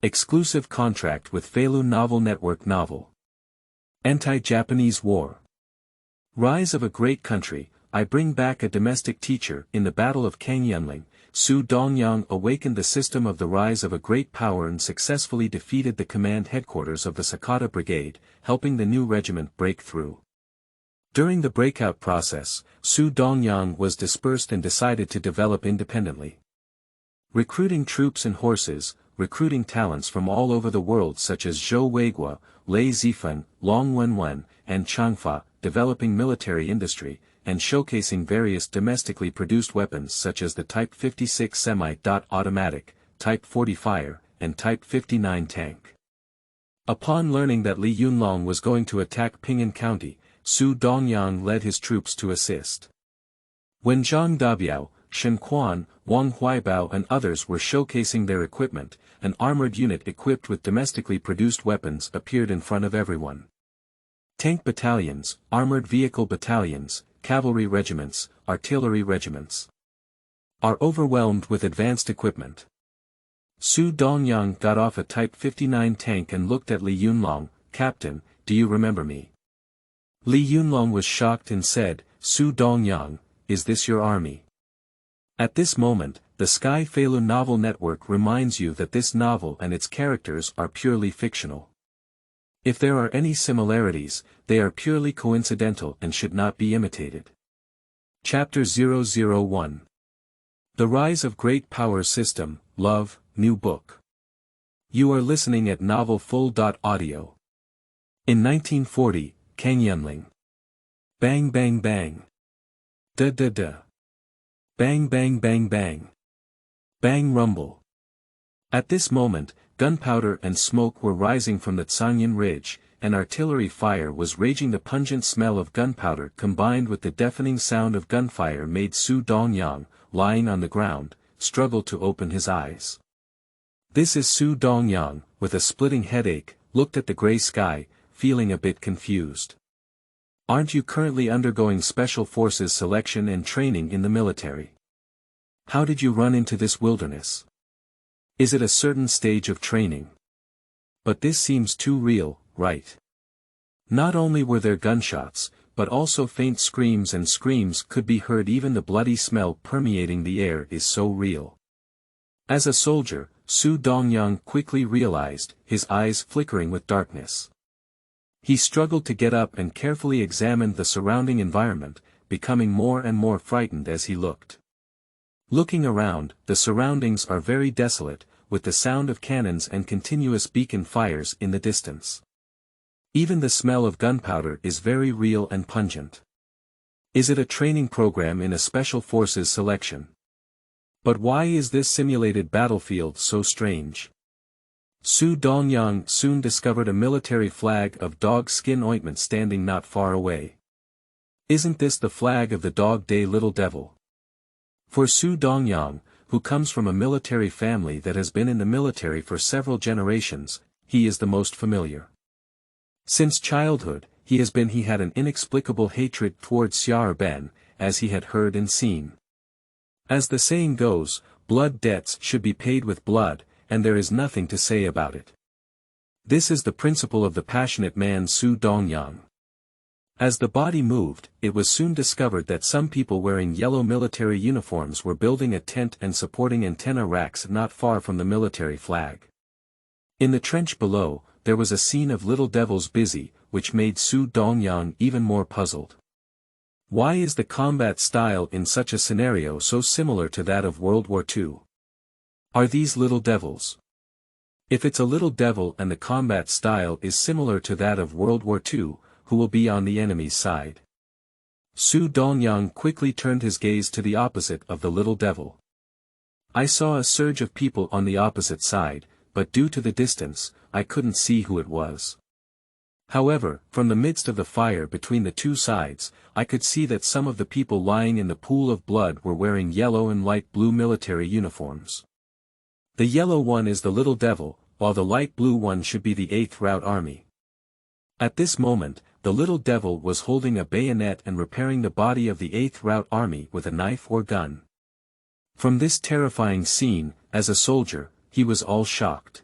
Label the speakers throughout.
Speaker 1: Exclusive contract with Falun Novel Network novel. Anti-Japanese War. Rise of a great country, I bring back a domestic teacher. In the Battle of Yunlong, Su Dongyang awakened the system of the rise of a great power and successfully defeated the command headquarters of the Sakata Brigade, helping the new regiment break through. During the breakout process, Su Dongyang was dispersed and decided to develop independently. Recruiting troops and horses, recruiting talents from all over the world such as Zhou Weiguo, Lei Zifan, Long Wenwen, and Changfa, developing military industry, and showcasing various domestically produced weapons such as the Type 56 semi-automatic, Type 40 fire, and Type 59 tank. Upon learning that Li Yunlong was going to attack Ping'an County, Su Dongyang led his troops to assist. When Zhang Dabiao, Shen Quan, Wang Huaibao and others were showcasing their equipment, an armored unit equipped with domestically produced weapons appeared in front of everyone. Tank battalions, armored vehicle battalions, cavalry regiments, artillery regiments are overwhelmed with advanced equipment. Su Dongyang got off a Type 59 tank and looked at Li Yunlong. "Captain, do you remember me?" Li Yunlong was shocked and said, "Su Dongyang, is this your army?" At this moment, the Sky Falun Novel Network reminds you that this novel and its characters are purely fictional. If there are any similarities, they are purely coincidental and should not be imitated. Chapter 001. The Rise of Great Power System, Love, New Book. You are listening at novelfull.audio. In 1940, Yunlong. Bang bang bang. Da da da. Bang bang bang bang. Bang rumble. At this moment, gunpowder and smoke were rising from the Tsangyan Ridge, and artillery fire was raging. The pungent smell of gunpowder combined with the deafening sound of gunfire made Su Dongyang, lying on the ground, struggle to open his eyes. This is Su Dongyang, with a splitting headache, looked at the gray sky, feeling a bit confused. Aren't you currently undergoing Special Forces selection and training in the military? How did you run into this wilderness? Is it a certain stage of training? But this seems too real, right? Not only were there gunshots, but also faint screams and screams could be heard. Even the bloody smell permeating the air is so real. As a soldier, Su Dongyang quickly realized, his eyes flickering with darkness. He struggled to get up and carefully examined the surrounding environment, becoming more and more frightened as he looked. Looking around, the surroundings are very desolate, with the sound of cannons and continuous beacon fires in the distance. Even the smell of gunpowder is very real and pungent. Is it a training program in a Special Forces selection? But why is this simulated battlefield so strange? Su Dongyang soon discovered a military flag of dog skin ointment standing not far away. Isn't this the flag of the Dog Day Little Devil? For Su Dongyang, who comes from a military family that has been in the military for several generations, he is the most familiar. Since childhood, he had an inexplicable hatred towards Xiao Ben, as he had heard and seen. As the saying goes, blood debts should be paid with blood, and there is nothing to say about it. This is the principle of the passionate man Su Dongyang. As the body moved, it was soon discovered that some people wearing yellow military uniforms were building a tent and supporting antenna racks not far from the military flag. In the trench below, there was a scene of little devils busy, which made Su Dongyang even more puzzled. Why is the combat style in such a scenario so similar to that of World War II? Are these little devils? If it's a little devil and the combat style is similar to that of World War II, who will be on the enemy's side? Su Dongyang quickly turned his gaze to the opposite of the little devil. I saw a surge of people on the opposite side, but due to the distance, I couldn't see who it was. However, from the midst of the fire between the two sides, I could see that some of the people lying in the pool of blood were wearing yellow and light blue military uniforms. The yellow one is the little devil, while the light blue one should be the 8th Route Army. At this moment, the little devil was holding a bayonet and repairing the body of the 8th Route Army with a knife or gun. From this terrifying scene, as a soldier, he was all shocked.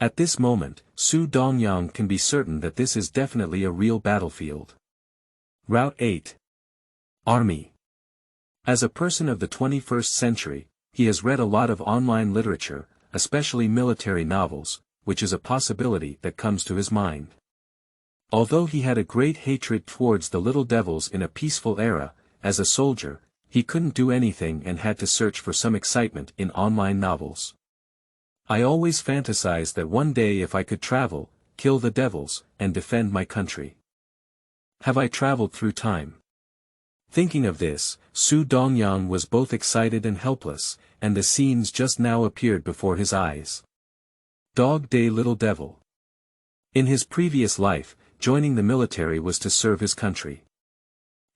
Speaker 1: At this moment, Su Dongyang can be certain that this is definitely a real battlefield. Route 8. Army. As a person of the 21st century, he has read a lot of online literature, especially military novels, which is a possibility that comes to his mind. Although he had a great hatred towards the little devils in a peaceful era, as a soldier, he couldn't do anything and had to search for some excitement in online novels. I always fantasized that one day if I could travel, kill the devils, and defend my country. Have I traveled through time? Thinking of this, Su Dongyang was both excited and helpless, and the scenes just now appeared before his eyes. Dog Day Little Devil. In his previous life, joining the military was to serve his country.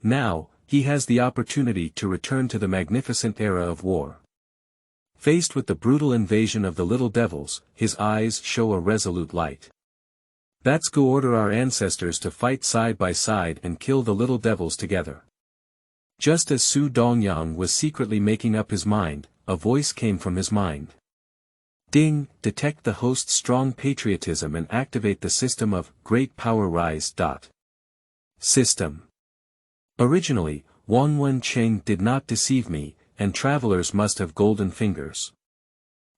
Speaker 1: Now, he has the opportunity to return to the magnificent era of war. Faced with the brutal invasion of the little devils, his eyes show a resolute light. Let's go order our ancestors to fight side by side and kill the little devils together. Just as Su Dongyang was secretly making up his mind, a voice came from his mind. Ding, detect the host's strong patriotism and activate the system of Great Power Rise. System. Originally, Wang Wencheng did not deceive me, and travelers must have golden fingers.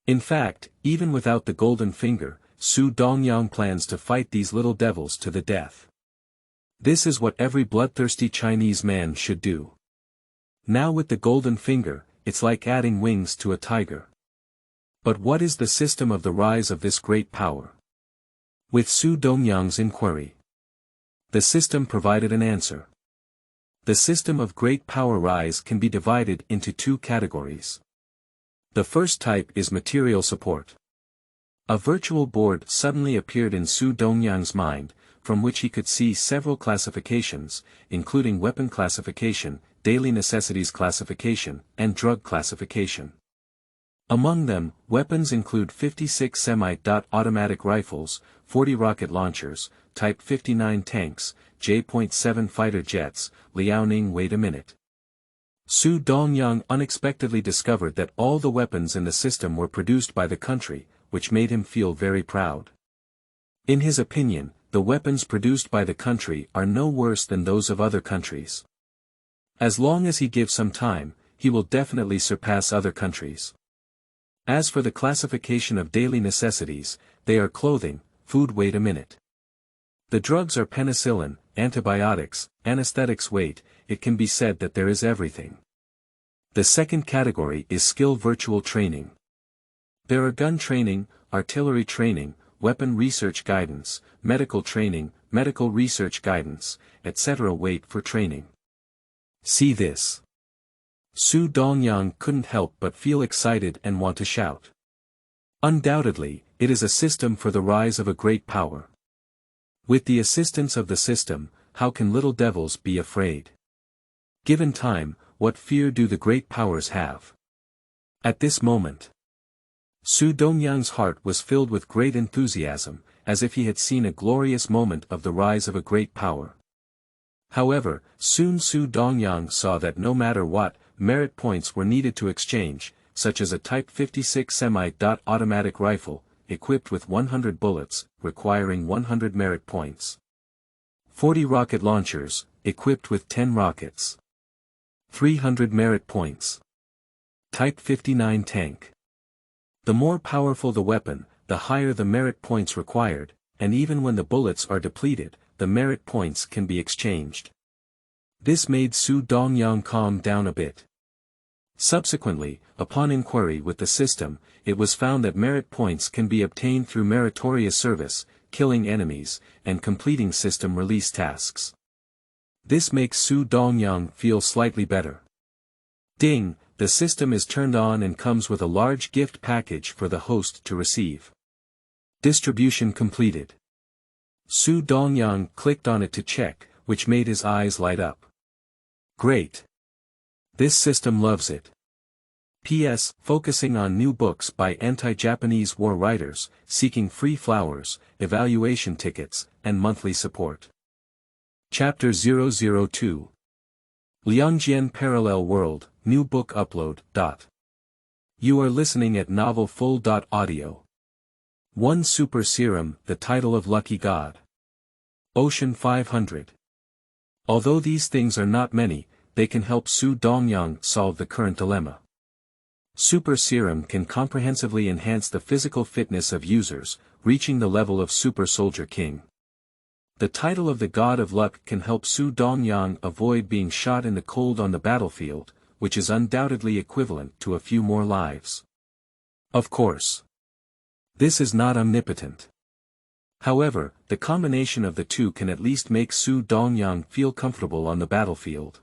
Speaker 1: In fact, even without the golden finger, Su Dongyang plans to fight these little devils to the death. This is what every bloodthirsty Chinese man should do. Now with the golden finger, it's like adding wings to a tiger. But what is the system of the rise of this great power? With Su Dongyang's inquiry, the system provided an answer. The system of great power rise can be divided into two categories. The first type is material support. A virtual board suddenly appeared in Su Dongyang's mind, from which he could see several classifications, including weapon classification, daily necessities classification, and drug classification. Among them, weapons include 56 semi-automatic rifles, 40 rocket launchers, Type 59 tanks, J.7 fighter jets. Liaoning. Wait a minute. Su Dongyang unexpectedly discovered that all the weapons in the system were produced by the country, which made him feel very proud. In his opinion, the weapons produced by the country are no worse than those of other countries. As long as he gives some time, he will definitely surpass other countries. As for the classification of daily necessities, they are clothing, food. Wait a minute. The drugs are penicillin, antibiotics, anesthetics. Wait, it can be said that there is everything. The second category is skill virtual training. There are gun training, artillery training, weapon research guidance, medical training, medical research guidance, etc. Wait for training. See this. Su Dongyang couldn't help but feel excited and want to shout. Undoubtedly, it is a system for the rise of a great power. With the assistance of the system, how can little devils be afraid? Given time, what fear do the great powers have? At this moment, Su Dongyang's heart was filled with great enthusiasm, as if he had seen a glorious moment of the rise of a great power. However, soon Su Dongyang saw that no matter what, merit points were needed to exchange, such as a Type 56 semi-automatic rifle, equipped with 100 bullets, requiring 100 merit points. 40 rocket launchers, equipped with 10 rockets. 300 merit points. Type 59 tank. The more powerful the weapon, the higher the merit points required, and even when the bullets are depleted, the merit points can be exchanged. This made Su Dongyang calm down a bit. Subsequently, upon inquiry with the system, it was found that merit points can be obtained through meritorious service, killing enemies, and completing system release tasks. This makes Su Dongyang feel slightly better. Ding, the system is turned on and comes with a large gift package for the host to receive. Distribution completed. Su Dongyang clicked on it to check, which made his eyes light up. Great. This system loves it. P.S. Focusing on new books by anti-Japanese war writers, seeking free flowers, evaluation tickets, and monthly support. Chapter 002. Liangjian Parallel World, New Book Upload. You are listening at novelfull.audio. 1 Super Serum, the title of Lucky God. Ocean 500. Although these things are not many, they can help Su Dongyang solve the current dilemma. Super Serum can comprehensively enhance the physical fitness of users, reaching the level of Super Soldier King. The title of the God of Luck can help Su Dongyang avoid being shot in the cold on the battlefield, which is undoubtedly equivalent to a few more lives. Of course, this is not omnipotent. However, the combination of the two can at least make Su Dongyang feel comfortable on the battlefield.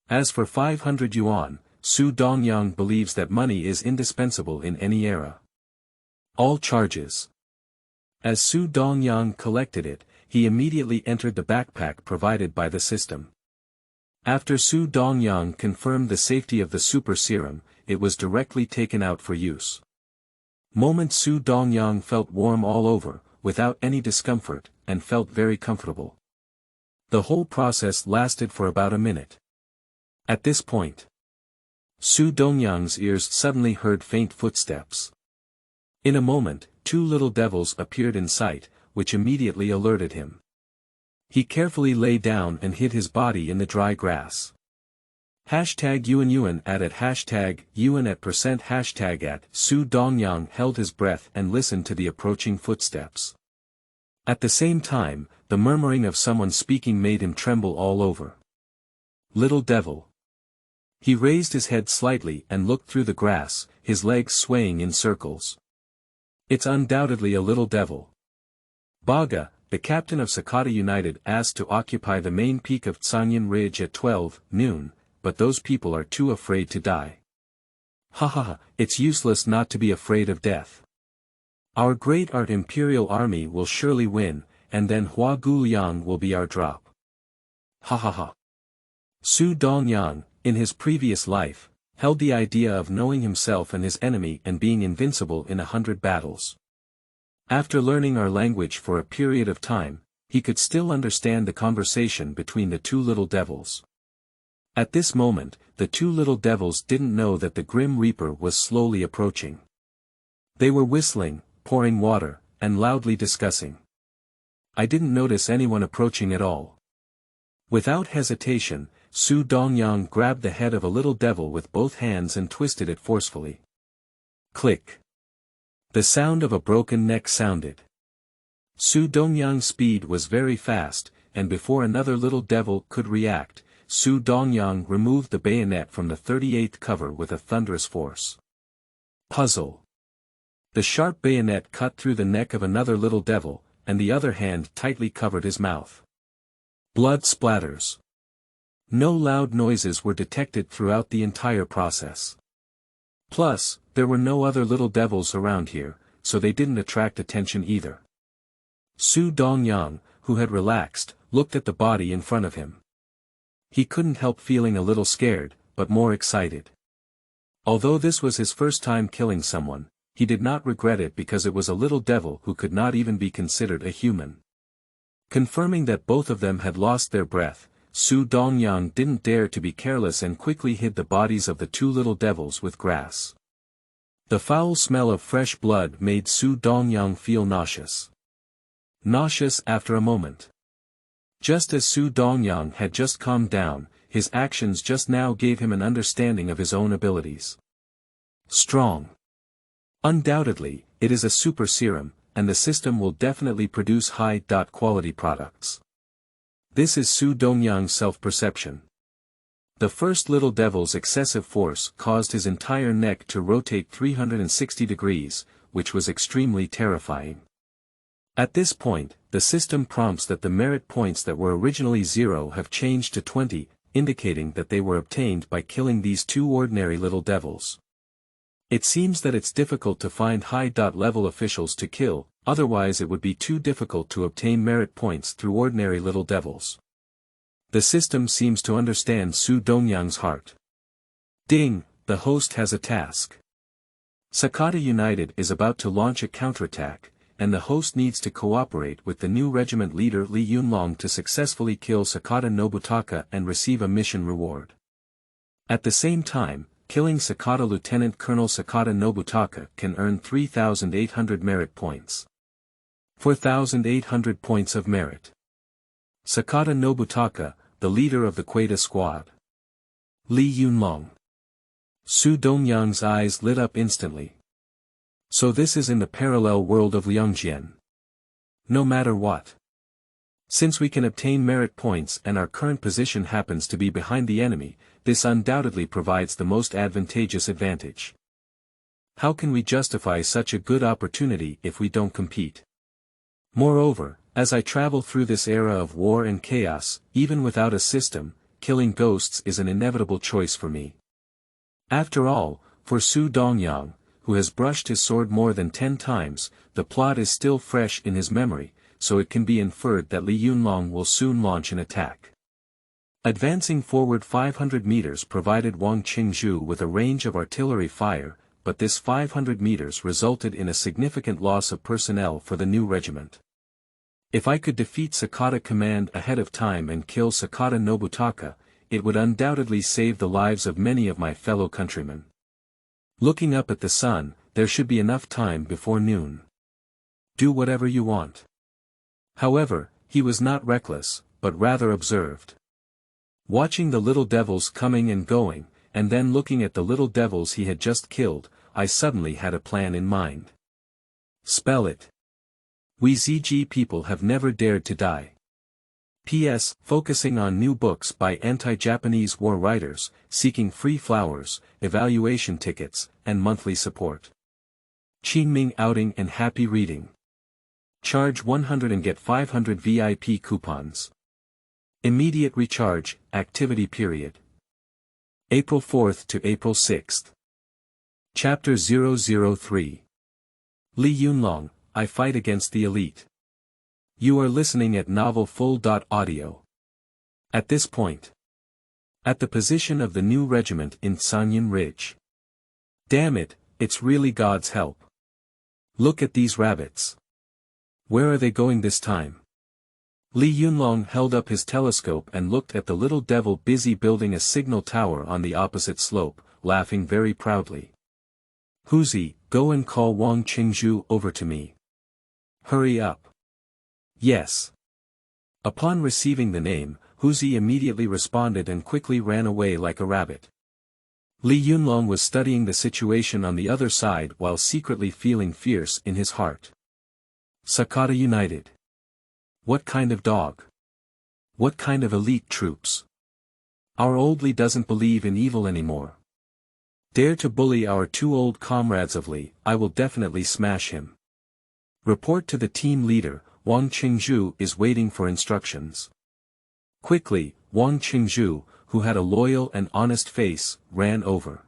Speaker 1: As for 500 yuan, Su Dongyang believes that money is indispensable in any era. All charges. As Su Dongyang collected it, he immediately entered the backpack provided by the system. After Su Dongyang confirmed the safety of the Super Serum, it was directly taken out for use. Moment Su Dongyang felt warm all over, without any discomfort, and felt very comfortable. The whole process lasted for about a minute. At this point, Su Dongyang's ears suddenly heard faint footsteps. In a moment, 2 little devils appeared in sight, which immediately alerted him. He carefully lay down and hid his body in the dry grass. #Yuan at #Yuan at %@. Su Dongyang held his breath and listened to the approaching footsteps. At the same time, the murmuring of someone speaking made him tremble all over. Little devil. He raised his head slightly and looked through the grass, his legs swaying in circles. It's undoubtedly a little devil. Baga, the captain of Sakata United, asked to occupy the main peak of Tsanyan Ridge at 12 noon, but those people are too afraid to die. Hahaha, it's useless not to be afraid of death. Our great art imperial army will surely win, and then Hua Guliang will be our drop. Hahaha. Su Dongyang, in his previous life, held the idea of knowing himself and his enemy and being invincible in 100 battles. After learning our language for a period of time, he could still understand the conversation between the 2 little devils. At this moment, the 2 little devils didn't know that the Grim Reaper was slowly approaching. They were whistling, pouring water, and loudly discussing. I didn't notice anyone approaching at all. Without hesitation, Su Dongyang grabbed the head of a little devil with both hands and twisted it forcefully. Click. The sound of a broken neck sounded. Su Dongyang's speed was very fast, and before another little devil could react, Su Dongyang removed the bayonet from the 38th cover with a thunderous force. Puzzle. The sharp bayonet cut through the neck of another little devil, and the other hand tightly covered his mouth. Blood splatters. No loud noises were detected throughout the entire process. Plus, there were no other little devils around here, so they didn't attract attention either. Su Dongyang, who had relaxed, looked at the body in front of him. He couldn't help feeling a little scared, but more excited. Although this was his first time killing someone, he did not regret it because it was a little devil who could not even be considered a human. Confirming that both of them had lost their breath, Su Dongyang didn't dare to be careless and quickly hid the bodies of the 2 little devils with grass. The foul smell of fresh blood made Su Dongyang feel nauseous. Nauseous after a moment. Just as Su Dongyang had just calmed down, his actions just now gave him an understanding of his own abilities. Strong. Undoubtedly, it is a super serum, and the system will definitely produce high-quality products. This is Su Dongyang's self-perception. The first little devil's excessive force caused his entire neck to rotate 360 degrees, which was extremely terrifying. At this point, the system prompts that the merit points that were originally 0 have changed to 20, indicating that they were obtained by killing these 2 ordinary little devils. It seems that it's difficult to find high-level officials to kill, otherwise it would be too difficult to obtain merit points through ordinary little devils. The system seems to understand Su Dongyang's heart. Ding, the host has a task. Sakata United is about to launch a counterattack, and the host needs to cooperate with the new regiment leader Li Yunlong to successfully kill Sakata Nobutaka and receive a mission reward. At the same time, killing Sakata Lieutenant Colonel Sakata Nobutaka can earn 3,800 merit points. 4,800 points of merit. Sakata Nobutaka, the leader of the Queta squad. Li Yunlong. Su Dongyang's eyes lit up instantly. So this is in the parallel world of Liangjian. No matter what. Since we can obtain merit points and our current position happens to be behind the enemy, this undoubtedly provides the most advantageous advantage. How can we justify such a good opportunity if we don't compete? Moreover, as I travel through this era of war and chaos, even without a system, killing ghosts is an inevitable choice for me. After all, for Su Dongyang, who has brushed his sword more than 10 times, the plot is still fresh in his memory, so it can be inferred that Li Yunlong will soon launch an attack. Advancing forward 500 meters provided Wang Qingzhu with a range of artillery fire, but this 500 meters resulted in a significant loss of personnel for the new regiment. If I could defeat Sakata Command ahead of time and kill Sakata Nobutaka, it would undoubtedly save the lives of many of my fellow countrymen. Looking up at the sun, there should be enough time before noon. Do whatever you want. However, he was not reckless, but rather observed. Watching the little devils coming and going, and then looking at the little devils he had just killed, I suddenly had a plan in mind. Spell it. We ZG people have never dared to die. P.S. Focusing on new books by anti-Japanese war writers, seeking free flowers, evaluation tickets, and monthly support. Qingming outing and happy reading. Charge 100 and get 500 VIP coupons. Immediate recharge, activity period. April 4th to April 6th. Chapter 003. Li Yunlong, I fight against the elite. You are listening at novelfull.audio. At this point. At the position of the new regiment in Sanyan Ridge. Damn it, it's really God's help. Look at these rabbits. Where are they going this time? Li Yunlong held up his telescope and looked at the little devil busy building a signal tower on the opposite slope, laughing very proudly. Huzi, go and call Wang Qingzhu over to me. Hurry up. Yes. Upon receiving the name, Huzi immediately responded and quickly ran away like a rabbit. Li Yunlong was studying the situation on the other side while secretly feeling fierce in his heart. Sakata United. What kind of dog? What kind of elite troops? Our old Li doesn't believe in evil anymore. Dare to bully our two old comrades of Li, I will definitely smash him. Report to the team leader, Wang Qingzhu is waiting for instructions. Quickly, Wang Qingzhu, who had a loyal and honest face, ran over.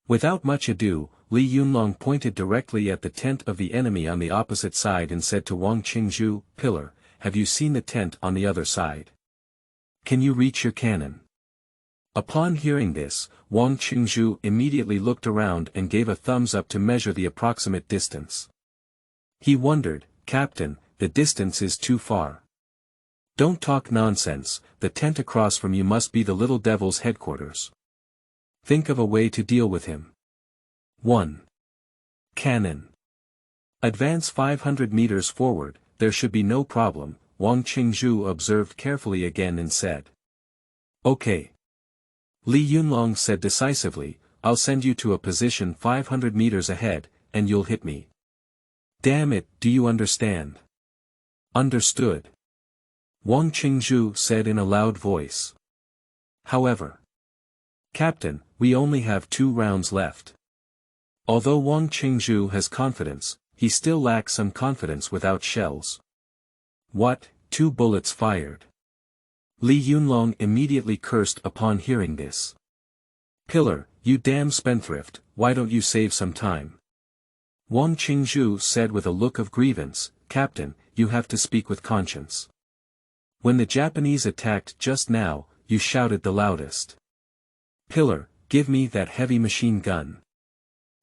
Speaker 1: Without much ado, Li Yunlong pointed directly at the tent of the enemy on the opposite side and said to Wang Qingzhu, Pillar, have you seen the tent on the other side? Can you reach your cannon? Upon hearing this, Wang Qingzhu immediately looked around and gave a thumbs up to measure the approximate distance. He wondered, Captain, the distance is too far. Don't talk nonsense, the tent across from you must be the little devil's headquarters. Think of a way to deal with him. 1. Cannon. Advance 500 meters forward, there should be no problem, Wang Qingzhu observed carefully again and said. Okay. Li Yunlong said decisively, I'll send you to a position 500 meters ahead, and you'll hit me. Damn it, do you understand? Understood. Wang Qingzhu said in a loud voice. However. Captain, we only have 2 rounds left. Although Wang Qingzhu has confidence, he still lacks some confidence without shells. What, 2 bullets fired? Li Yunlong immediately cursed upon hearing this. Pillar, you damn spendthrift, why don't you save some time? Wang Qingzhu said with a look of grievance, Captain, you have to speak with conscience. When the Japanese attacked just now, you shouted the loudest. Pillar, give me that heavy machine gun.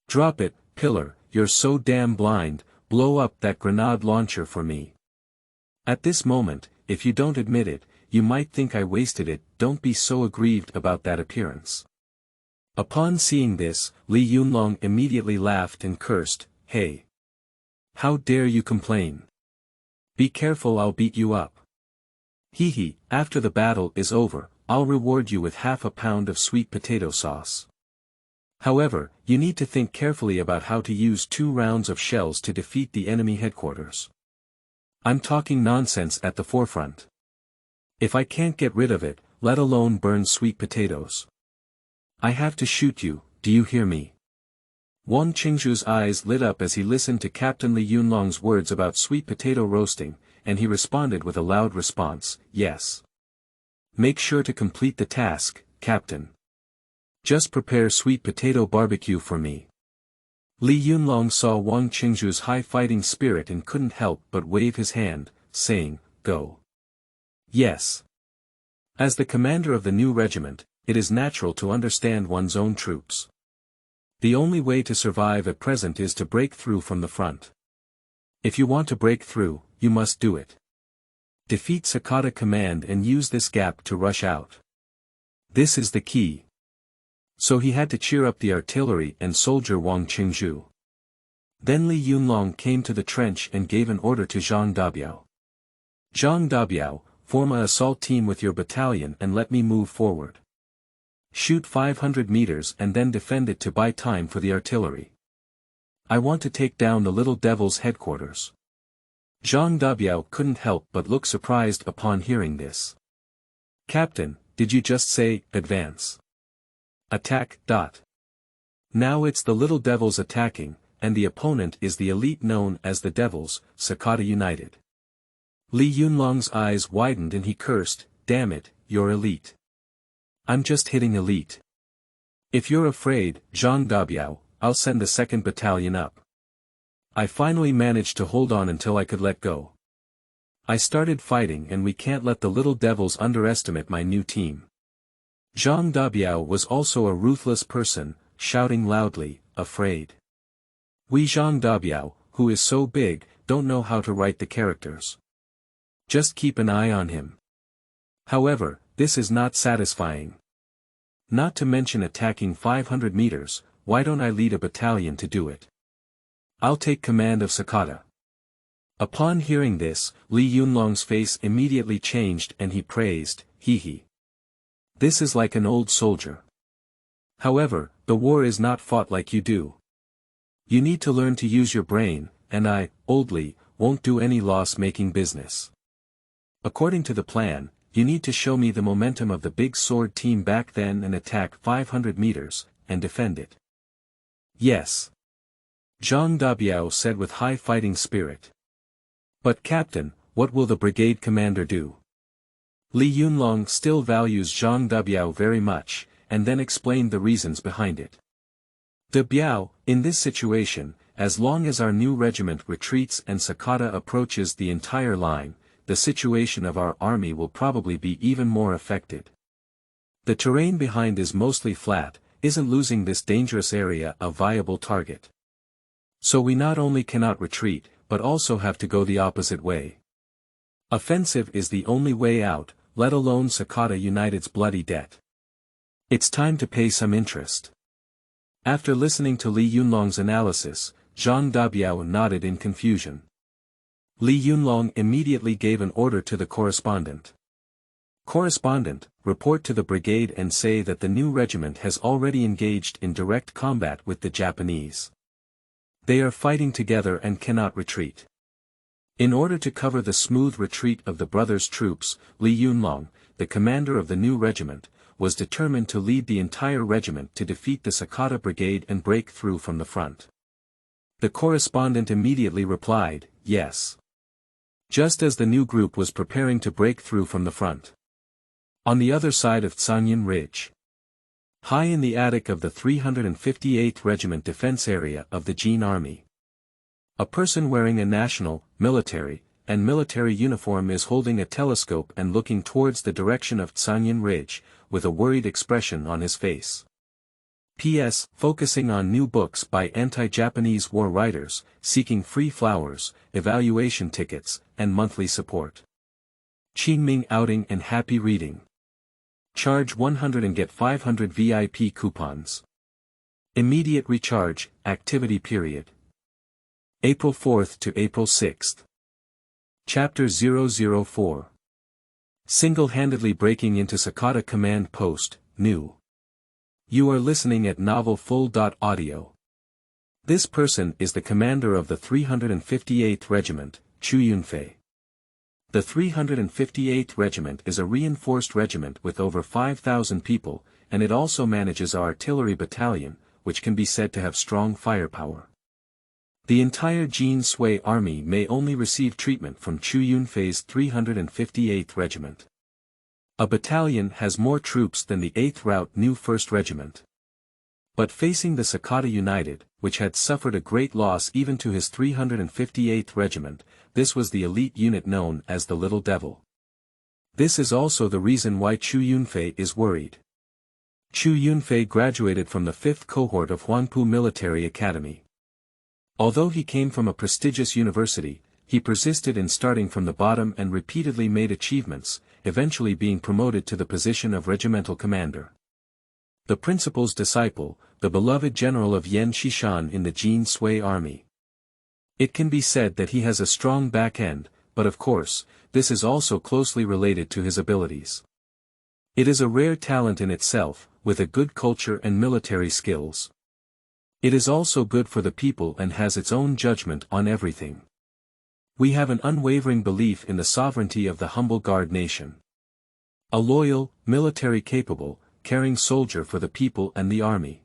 Speaker 1: Drop it, Pillar, you're so damn blind, blow up that grenade launcher for me. At this moment, if you don't admit it, you might think I wasted it, don't be so aggrieved about that appearance. Upon seeing this, Li Yunlong immediately laughed and cursed, "Hey! How dare you complain? Be careful, I'll beat you up. Hee, after the battle is over, I'll reward you with half a pound of sweet potato sauce. However, you need to think carefully about how to use 2 rounds of shells to defeat the enemy headquarters. I'm talking nonsense at the forefront. If I can't get rid of it, let alone burn sweet potatoes, I have to shoot you, do you hear me?" Wang Qingzhu's eyes lit up as he listened to Captain Li Yunlong's words about sweet potato roasting, and he responded with a loud response, "Yes. Make sure to complete the task, Captain. Just prepare sweet potato barbecue for me." Li Yunlong saw Wang Qingzhu's high fighting spirit and couldn't help but wave his hand, saying, "Go." Yes. As the commander of the new regiment, it is natural to understand one's own troops. The only way to survive at present is to break through from the front. If you want to break through, you must do it. Defeat Sakata Command and use this gap to rush out. This is the key. So he had to cheer up the artillery and soldier Wang Qingzhu. Then Li Yunlong came to the trench and gave an order to Zhang Dabiao. "Zhang Dabiao, form an assault team with your battalion and let me move forward. Shoot 500 meters and then defend it to buy time for the artillery. I want to take down the little devil's headquarters." Zhang Dabiao couldn't help but look surprised upon hearing this. "Captain, did you just say, advance? Attack. Now it's the little devils attacking, and the opponent is the elite known as the Devils, Sakata United." Li Yunlong's eyes widened and he cursed, "Damn it, you're elite. I'm just hitting elite. If you're afraid, Zhang Dabiao, I'll send the 2nd Battalion up. I finally managed to hold on until I could let go. I started fighting and we can't let the little devils underestimate my new team." Zhang Dabiao was also a ruthless person, shouting loudly, "Afraid. We Zhang Dabiao, who is so big, don't know how to write the characters. Just keep an eye on him." However, this is not satisfying. Not to mention attacking 500 meters, why don't I lead a battalion to do it? I'll take command of Sakata. Upon hearing this, Li Yunlong's face immediately changed and he praised, "Hee. This is like an old soldier. However, the war is not fought like you do. You need to learn to use your brain, and I, old Li, won't do any loss-making business. According to the plan, you need to show me the momentum of the big sword team back then and attack 500 meters, and defend it." "Yes." Zhang Dabiao said with high fighting spirit. "But Captain, what will the brigade commander do?" Li Yunlong still values Zhang Dabiao very much, and then explained the reasons behind it. "Dabiao, in this situation, as long as our new regiment retreats and Sakata approaches the entire line, the situation of our army will probably be even more affected. The terrain behind is mostly flat, isn't losing this dangerous area a viable target. So we not only cannot retreat, but also have to go the opposite way. Offensive is the only way out, let alone Sakata United's bloody debt. It's time to pay some interest." After listening to Li Yunlong's analysis, Zhang Dabiao nodded in confusion. Li Yunlong immediately gave an order to the correspondent. "Correspondent, report to the brigade and say that the new regiment has already engaged in direct combat with the Japanese. They are fighting together and cannot retreat." In order to cover the smooth retreat of the brothers' troops, Li Yunlong, the commander of the new regiment, was determined to lead the entire regiment to defeat the Sakata brigade and break through from the front. The correspondent immediately replied, "Yes." Just as the new group was preparing to break through from the front. On the other side of Tsangyun Ridge, high in the attic of the 358th Regiment Defense Area of the Jin Army, a person wearing a national, military uniform is holding a telescope and looking towards the direction of Tsangyun Ridge, with a worried expression on his face. P.S. Focusing on new books by anti-Japanese war writers, seeking free flowers, evaluation tickets, and monthly support. Qingming outing and happy reading. Charge 100 and get 500 VIP coupons. Immediate recharge, activity period. April 4th to April 6th. Chapter 004. Single-handedly breaking into Sakata Command Post, new. You are listening at Novel Full.audio. This person is the commander of the 358th Regiment, Chu Yunfei. The 358th Regiment is a reinforced regiment with over 5,000 people, and it also manages our artillery battalion, which can be said to have strong firepower. The entire Yunfei army may only receive treatment from Chu Yunfei's 358th Regiment. A battalion has more troops than the 8th Route New 1st Regiment. But facing the Sakata United, which had suffered a great loss even to his 358th Regiment, this was the elite unit known as the Little Devil. This is also the reason why Chu Yunfei is worried. Chu Yunfei graduated from the 5th cohort of Huangpu Military Academy. Although he came from a prestigious university, he persisted in starting from the bottom and repeatedly made achievements, eventually being promoted to the position of regimental commander. The principal's disciple, the beloved general of Yan Shishan in the Yunfei army. It can be said that he has a strong back end, but of course, this is also closely related to his abilities. It is a rare talent in itself, with a good culture and military skills. It is also good for the people and has its own judgment on everything. We have an unwavering belief in the sovereignty of the humble guard nation. A loyal, military-capable, caring soldier for the people and the army.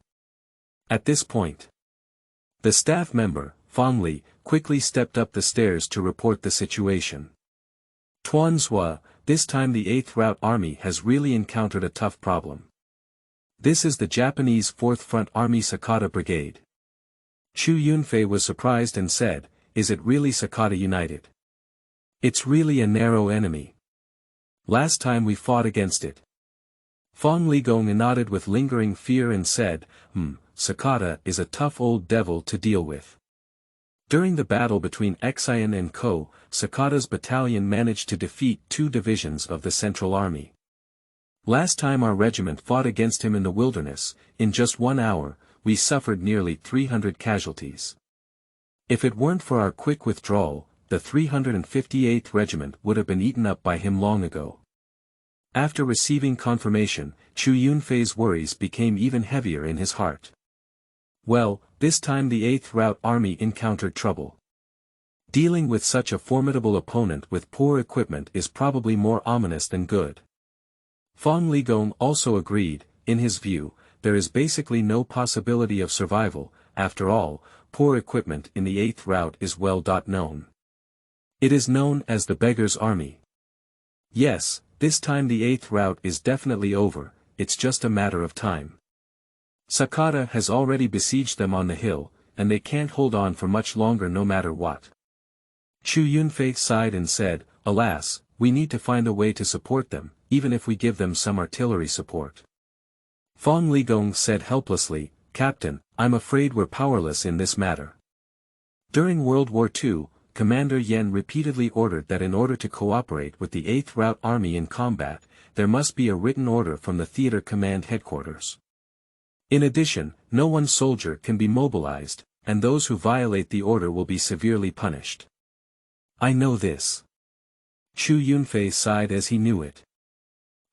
Speaker 1: At this point, the staff member, Fang Li, quickly stepped up the stairs to report the situation. Tuanzhua, this time the 8th Route Army has really encountered a tough problem. This is the Japanese 4th Front Army Sakata Brigade. Chu Yunfei was surprised and said, "Is it really Sakata United? It's really a narrow enemy. Last time we fought against it." Fang Ligong nodded with lingering fear and said, Sakata is a tough old devil to deal with. During the battle between Xian and Ko, Sakata's battalion managed to defeat 2 divisions of the Central Army. Last time our regiment fought against him in the wilderness, in just 1 hour, we suffered nearly 300 casualties. If it weren't for our quick withdrawal, the 358th Regiment would have been eaten up by him long ago. After receiving confirmation, Chu Yunfei's worries became even heavier in his heart. Well, this time the 8th Route Army encountered trouble. Dealing with such a formidable opponent with poor equipment is probably more ominous than good. Fang Ligong also agreed, in his view, there is basically no possibility of survival. After all, poor equipment in the 8th Route is well known. It is known as the Beggar's Army. Yes, this time the 8th Route is definitely over, it's just a matter of time. Sakata has already besieged them on the hill, and they can't hold on for much longer no matter what. Chu Yunfei sighed and said, "Alas, we need to find a way to support them, even if we give them some artillery support." Fang Ligong said helplessly, "Captain, I'm afraid we're powerless in this matter." During World War II, Commander Yen repeatedly ordered that in order to cooperate with the 8th Route Army in combat, there must be a written order from the Theater Command Headquarters. In addition, no one soldier can be mobilized, and those who violate the order will be severely punished. I know this. Chu Yunfei sighed as he knew it.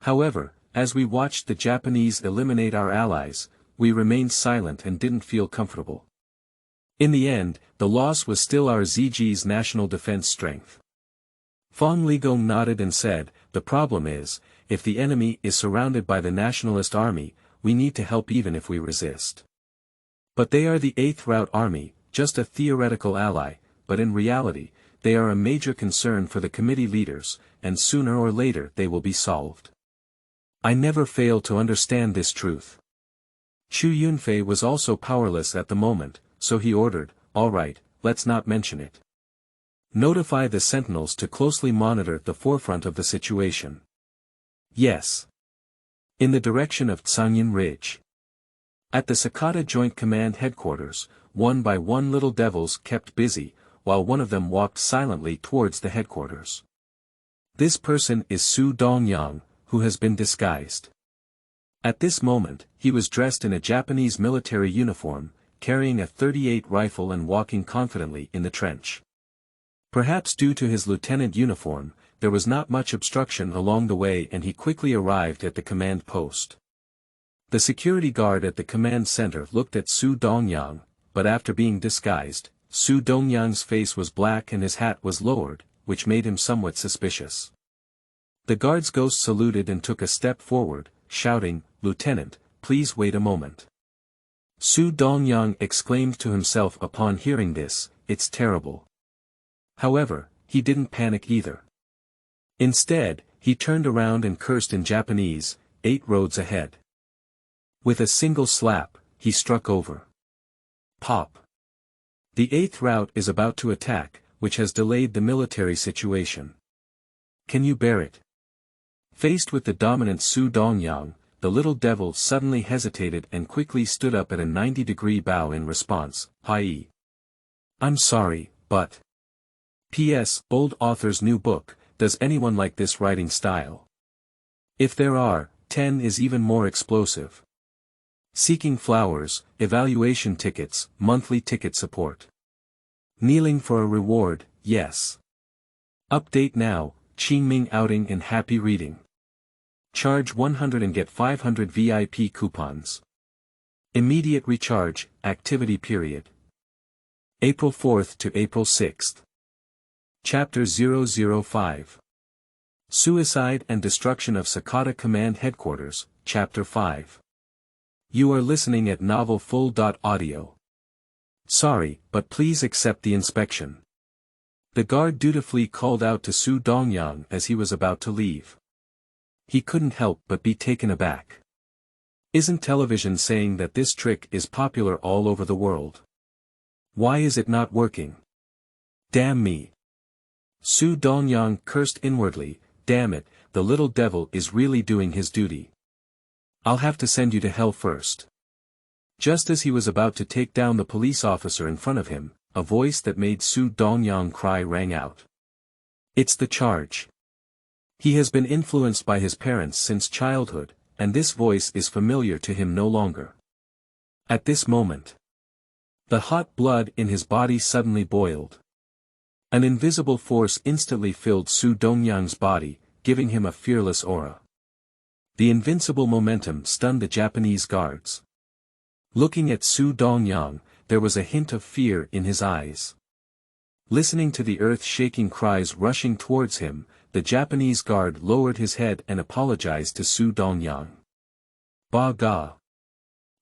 Speaker 1: However, as we watched the Japanese eliminate our allies, we remained silent and didn't feel comfortable. In the end, the loss was still our ZG's national defense strength. Fang Ligong nodded and said, "The problem is, if the enemy is surrounded by the nationalist army, we need to help even if we resist. But they are the 8th Route Army, just a theoretical ally, but in reality, they are a major concern for the committee leaders, and sooner or later they will be solved. I never fail to understand this truth." Chu Yunfei was also powerless at the moment, so he ordered, "All right, let's not mention it. Notify the sentinels to closely monitor the forefront of the situation." Yes. In the direction of Tsangyan Ridge. At the Sakata Joint Command Headquarters, one by one little devils kept busy, while one of them walked silently towards the headquarters. This person is Su Dongyang, who has been disguised. At this moment, he was dressed in a Japanese military uniform, carrying a .38 rifle and walking confidently in the trench. Perhaps due to his lieutenant uniform, there was not much obstruction along the way and he quickly arrived at the command post. The security guard at the command center looked at Su Dongyang, but after being disguised, Su Dongyang's face was black and his hat was lowered, which made him somewhat suspicious. The guard's ghost saluted and took a step forward, shouting, "Lieutenant, please wait a moment." Su Dongyang exclaimed to himself upon hearing this, "It's terrible." However, he didn't panic either. Instead, he turned around and cursed in Japanese, 8 roads ahead. With a single slap, he struck over. Pop. The 8th route is about to attack, which has delayed the military situation. Can you bear it? Faced with the dominant Su Dongyang, the little devil suddenly hesitated and quickly stood up at a 90-degree bow in response, "Hi. I'm sorry, but..." P.S. Old author's new book, does anyone like this writing style? If there are, 10 is even more explosive. Seeking flowers, evaluation tickets, monthly ticket support. Kneeling for a reward, yes. Update now, Qingming outing and happy reading. Charge 100 and get 500 VIP coupons. Immediate recharge, activity period. April 4th to April 6th. Chapter 005. Suicide and Destruction of Sakata Command Headquarters, Chapter 5. You are listening at novelfull.audio. Sorry, but please accept the inspection. The guard dutifully called out to Su Dongyang as he was about to leave. He couldn't help but be taken aback. Isn't television saying that this trick is popular all over the world? Why is it not working? Damn me. Su Dongyang cursed inwardly, damn it, the little devil is really doing his duty. I'll have to send you to hell first. Just as he was about to take down the police officer in front of him, a voice that made Su Dongyang cry rang out. It's the charge. He has been influenced by his parents since childhood, and this voice is familiar to him no longer. At this moment, the hot blood in his body suddenly boiled. An invisible force instantly filled Su Dongyang's body, giving him a fearless aura. The invincible momentum stunned the Japanese guards. Looking at Su Dongyang, there was a hint of fear in his eyes. Listening to the earth-shaking cries rushing towards him, the Japanese guard lowered his head and apologized to Su Dongyang. Ba ga.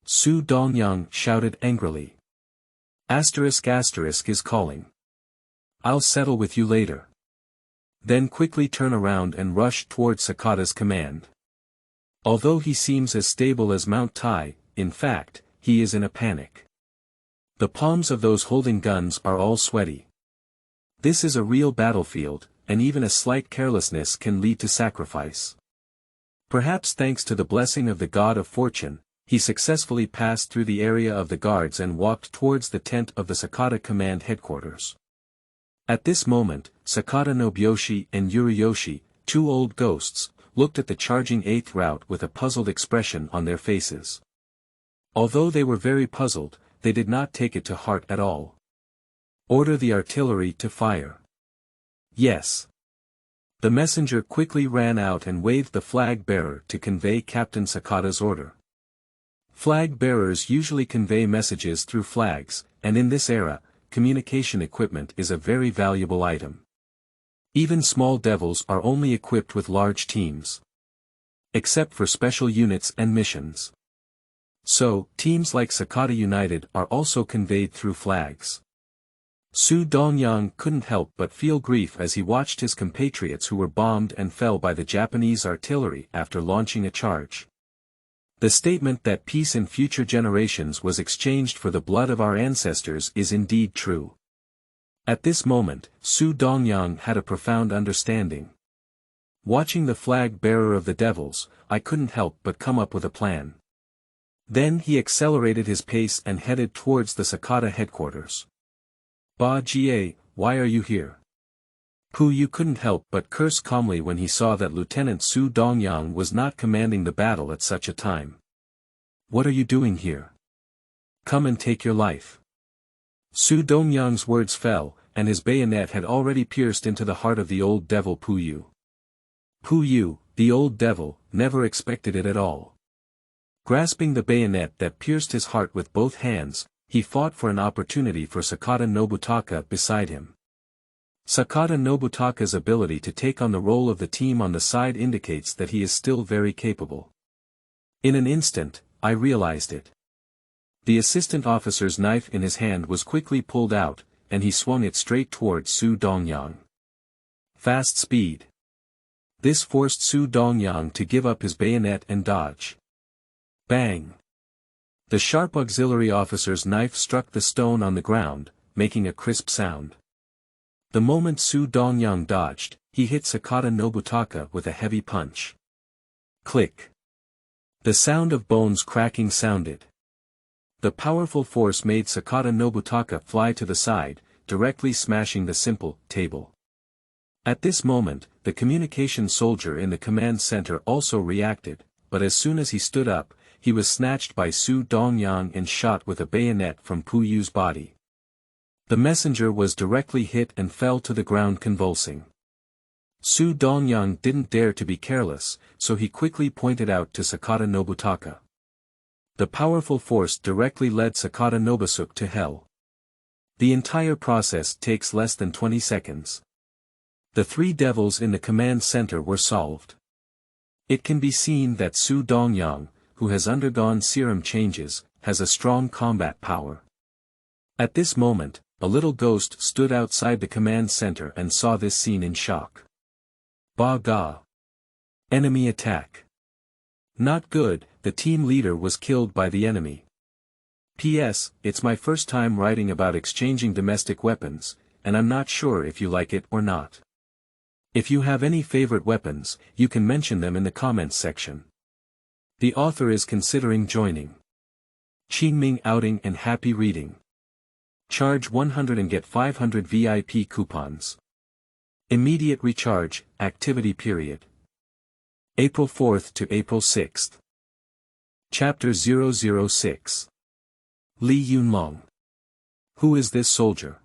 Speaker 1: Su Dongyang shouted angrily. Asterisk is calling. I'll settle with you later. Then quickly turn around and rush towards Sakata's command. Although he seems as stable as Mount Tai, in fact, he is in a panic. The palms of those holding guns are all sweaty. This is a real battlefield, and even a slight carelessness can lead to sacrifice. Perhaps thanks to the blessing of the god of fortune, he successfully passed through the area of the guards and walked towards the tent of the Sakata Command Headquarters. At this moment, Sakata Nobuyoshi and Yuriyoshi, 2 old ghosts, looked at the charging 8th route with a puzzled expression on their faces. Although they were very puzzled, they did not take it to heart at all. Order the artillery to fire. Yes. The messenger quickly ran out and waved the flag bearer to convey Captain Sakata's order. Flag bearers usually convey messages through flags, and in this era, communication equipment is a very valuable item. Even small devils are only equipped with large teams. Except for special units and missions. So, teams like Sakata United are also conveyed through flags. Su Dongyang couldn't help but feel grief as he watched his compatriots who were bombed and fell by the Japanese artillery after launching a charge. The statement that peace in future generations was exchanged for the blood of our ancestors is indeed true. At this moment, Su Dongyang had a profound understanding. Watching the flag bearer of the devils, I couldn't help but come up with a plan. Then he accelerated his pace and headed towards the Sakata headquarters. Ba Jie, why are you here? Pu Yu couldn't help but curse calmly when he saw that Lieutenant Su Dongyang was not commanding the battle at such a time. "What are you doing here? Come and take your life." Su Dongyang's words fell, and his bayonet had already pierced into the heart of the old devil Pu Yu. Pu Yu, the old devil, never expected it at all. Grasping the bayonet that pierced his heart with both hands, he fought for an opportunity for Sakata Nobutaka beside him. Sakata Nobutaka's ability to take on the role of the team on the side indicates that he is still very capable. In an instant, I realized it. The assistant officer's knife in his hand was quickly pulled out, and he swung it straight towards Su Dongyang. Fast speed. This forced Su Dongyang to give up his bayonet and dodge. Bang! The sharp auxiliary officer's knife struck the stone on the ground, making a crisp sound. The moment Su Dongyang dodged, he hit Sakata Nobutaka with a heavy punch. Click! The sound of bones cracking sounded. The powerful force made Sakata Nobutaka fly to the side, directly smashing the simple table. At this moment, the communication soldier in the command center also reacted, but as soon as he stood up, he was snatched by Su Dongyang and shot with a bayonet from Pu Yu's body. The messenger was directly hit and fell to the ground convulsing. Su Dongyang didn't dare to be careless, so he quickly pointed out to Sakata Nobutaka. The powerful force directly led Sakata Nobusuk to hell. The entire process takes less than 20 seconds. The three devils in the command center were solved. It can be seen that Su Dongyang, who has undergone serum changes, has a strong combat power. At this moment, a little ghost stood outside the command center and saw this scene in shock. Ba ga! Enemy attack. Not good, the team leader was killed by the enemy. P.S. It's my first time writing about exchanging domestic weapons, and I'm not sure if you like it or not. If you have any favorite weapons, you can mention them in the comments section. The author is considering joining. Qingming outing and happy reading. Charge 100 and get 500 VIP coupons. Immediate recharge, activity period. April 4th to April 6th. Chapter 006. Li Yunlong. Who is this soldier?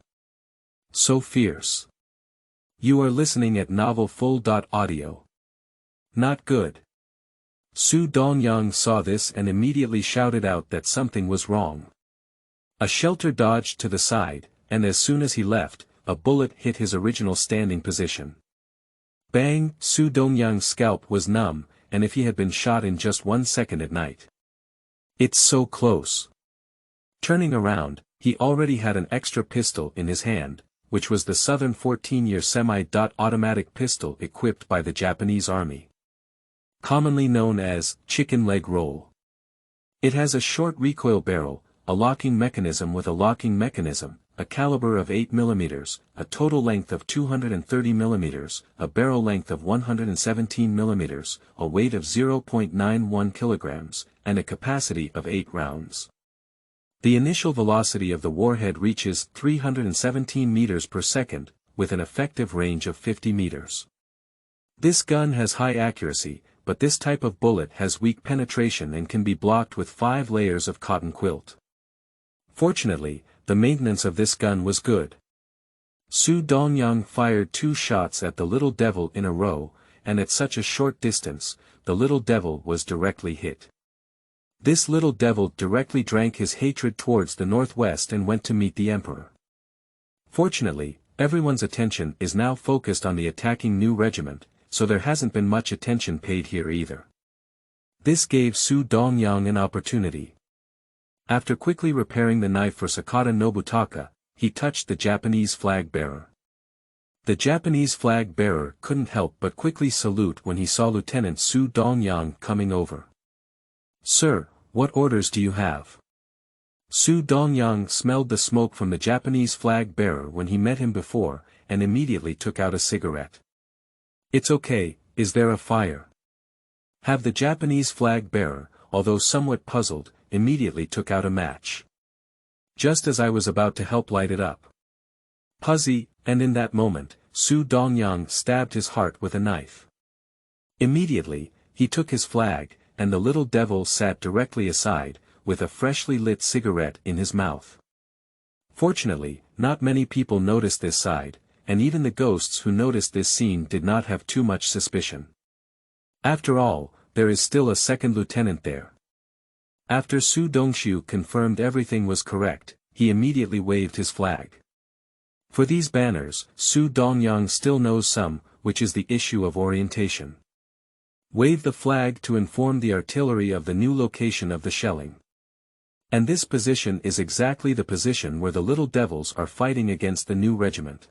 Speaker 1: So fierce. You are listening at novelfull.audio. Not good. Su Dongyang saw this and immediately shouted out that something was wrong. A shelter dodged to the side, and as soon as he left, a bullet hit his original standing position. Bang! Su Dongyang's scalp was numb, and if he had been shot in just 1 second at night. It's so close. Turning around, he already had an extra pistol in his hand, which was the Southern 14-year semi-automatic pistol equipped by the Japanese Army. Commonly known as chicken leg roll. It has a short recoil barrel, a locking mechanism with a locking mechanism, a caliber of 8 mm, a total length of 230 mm, a barrel length of 117 mm, a weight of 0.91 kg, and a capacity of 8 rounds. The initial velocity of the warhead reaches 317 meters per second, with an effective range of 50 meters. This gun has high accuracy, but this type of bullet has weak penetration and can be blocked with 5 layers of cotton quilt. Fortunately, the maintenance of this gun was good. Su Dongyang fired 2 shots at the little devil in a row, and at such a short distance, the little devil was directly hit. This little devil directly drank his hatred towards the northwest and went to meet the emperor. Fortunately, everyone's attention is now focused on the attacking new regiment, so there hasn't been much attention paid here either. This gave Su Dongyang an opportunity. After quickly repairing the knife for Sakata Nobutaka, he touched the Japanese flag bearer. The Japanese flag bearer couldn't help but quickly salute when he saw Lieutenant Su Dongyang coming over. "Sir, what orders do you have?" Su Dongyang smelled the smoke from the Japanese flag bearer when he met him before, and immediately took out a cigarette. "It's okay, is there a fire?" Have the Japanese flag bearer, although somewhat puzzled, immediately took out a match. Just as I was about to help light it up. Puzzy, and in that moment, Su Dongyang stabbed his heart with a knife. Immediately, he took his flag, and the little devil sat directly aside, with a freshly lit cigarette in his mouth. Fortunately, not many people noticed this side, and even the ghosts who noticed this scene did not have too much suspicion. After all, there is still a second lieutenant there. After Su Dongxiu confirmed everything was correct, he immediately waved his flag. For these banners, Su Dongyang still knows some, which is the issue of orientation. Wave the flag to inform the artillery of the new location of the shelling. And this position is exactly the position where the little devils are fighting against the new regiment.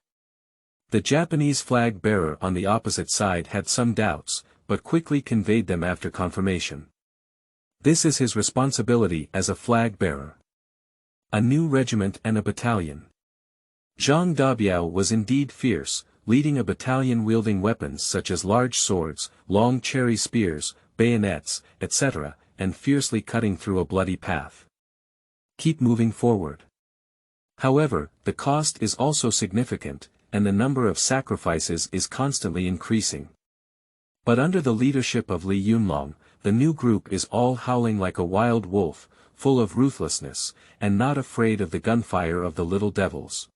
Speaker 1: The Japanese flag bearer on the opposite side had some doubts, but quickly conveyed them after confirmation. This is his responsibility as a flag bearer. A new regiment and a battalion. Zhang Dabiao was indeed fierce, leading a battalion wielding weapons such as large swords, long cherry spears, bayonets, etc., and fiercely cutting through a bloody path. Keep moving forward. However, the cost is also significant, and the number of sacrifices is constantly increasing. But under the leadership of Li Yunlong, the new group is all howling like a wild wolf, full of ruthlessness, and not afraid of the gunfire of the little devils.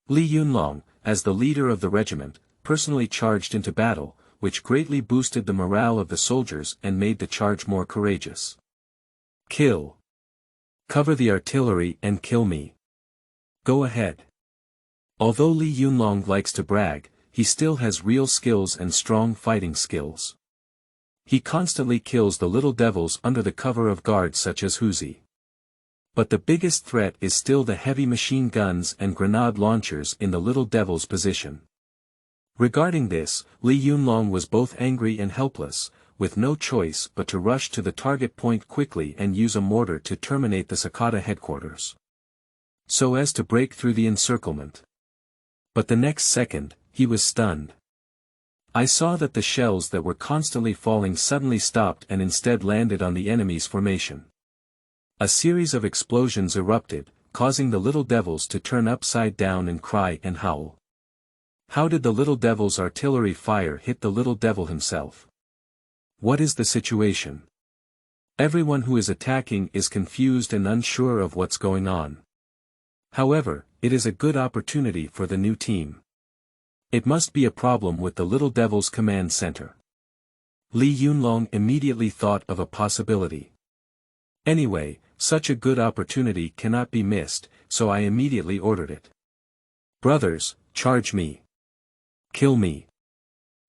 Speaker 1: Li Yunlong, as the leader of the regiment, personally charged into battle, which greatly boosted the morale of the soldiers and made the charge more courageous. Kill. Cover the artillery and kill me. Go ahead. Although Li Yunlong likes to brag, he still has real skills and strong fighting skills. He constantly kills the little devils under the cover of guards such as Huzi. But the biggest threat is still the heavy machine guns and grenade launchers in the little devil's position. Regarding this, Li Yunlong was both angry and helpless, with no choice but to rush to the target point quickly and use a mortar to terminate the Sakata headquarters, so as to break through the encirclement. But the next second, he was stunned. I saw that the shells that were constantly falling suddenly stopped and instead landed on the enemy's formation. A series of explosions erupted, causing the little devils to turn upside down and cry and howl. How did the little devil's artillery fire hit the little devil himself? What is the situation? Everyone who is attacking is confused and unsure of what's going on. However, it is a good opportunity for the new team. It must be a problem with the little devil's command center. Li Yunlong immediately thought of a possibility. Anyway, such a good opportunity cannot be missed, so I immediately ordered it. Brothers, charge me. Kill me.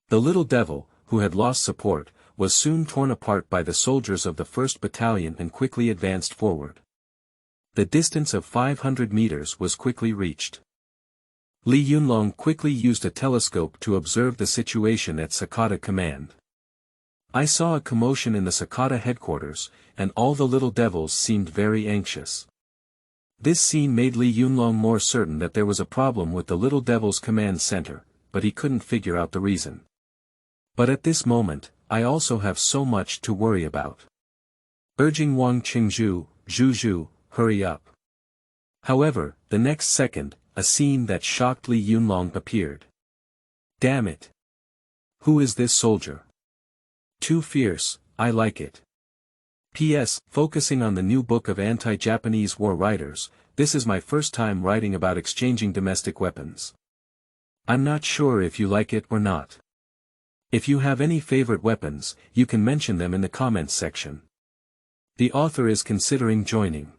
Speaker 1: The little devil, who had lost support, was soon torn apart by the soldiers of the 1st Battalion and quickly advanced forward. The distance of 500 meters was quickly reached. Li Yunlong quickly used a telescope to observe the situation at Sakata Command. I saw a commotion in the Sakata headquarters, and all the little devils seemed very anxious. This scene made Li Yunlong more certain that there was a problem with the little devil's command center, but he couldn't figure out the reason. But at this moment, I also have so much to worry about. Urging Wang Qingzhu, Zhu, hurry up. However, the next second, a scene that shocked Li Yunlong appeared. Damn it! Who is this soldier? Too fierce, I like it. P.S. Focusing on the new book of anti-Japanese war writers, this is my first time writing about exchanging domestic weapons. I'm not sure if you like it or not. If you have any favorite weapons, you can mention them in the comments section. The author is considering joining.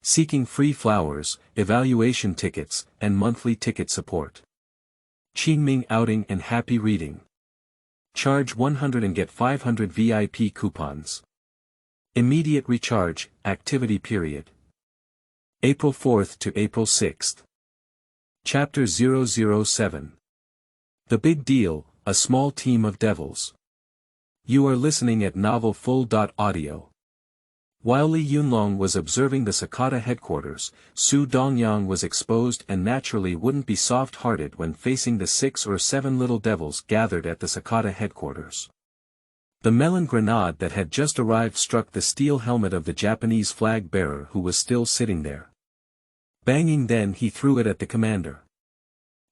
Speaker 1: Seeking free flowers, evaluation tickets, and monthly ticket support. Qingming outing and happy reading. Charge 100 and get 500 VIP coupons. Immediate recharge, activity period. April 4th to April 6th. Chapter 007. The Big Deal, a small team of devils. You are listening at novelfull.audio. While Li Yunlong was observing the Sakata headquarters, Su Dongyang was exposed and naturally wouldn't be soft-hearted when facing the 6 or 7 little devils gathered at the Sakata headquarters. The melon grenade that had just arrived struck the steel helmet of the Japanese flag-bearer who was still sitting there. Banging, then he threw it at the commander.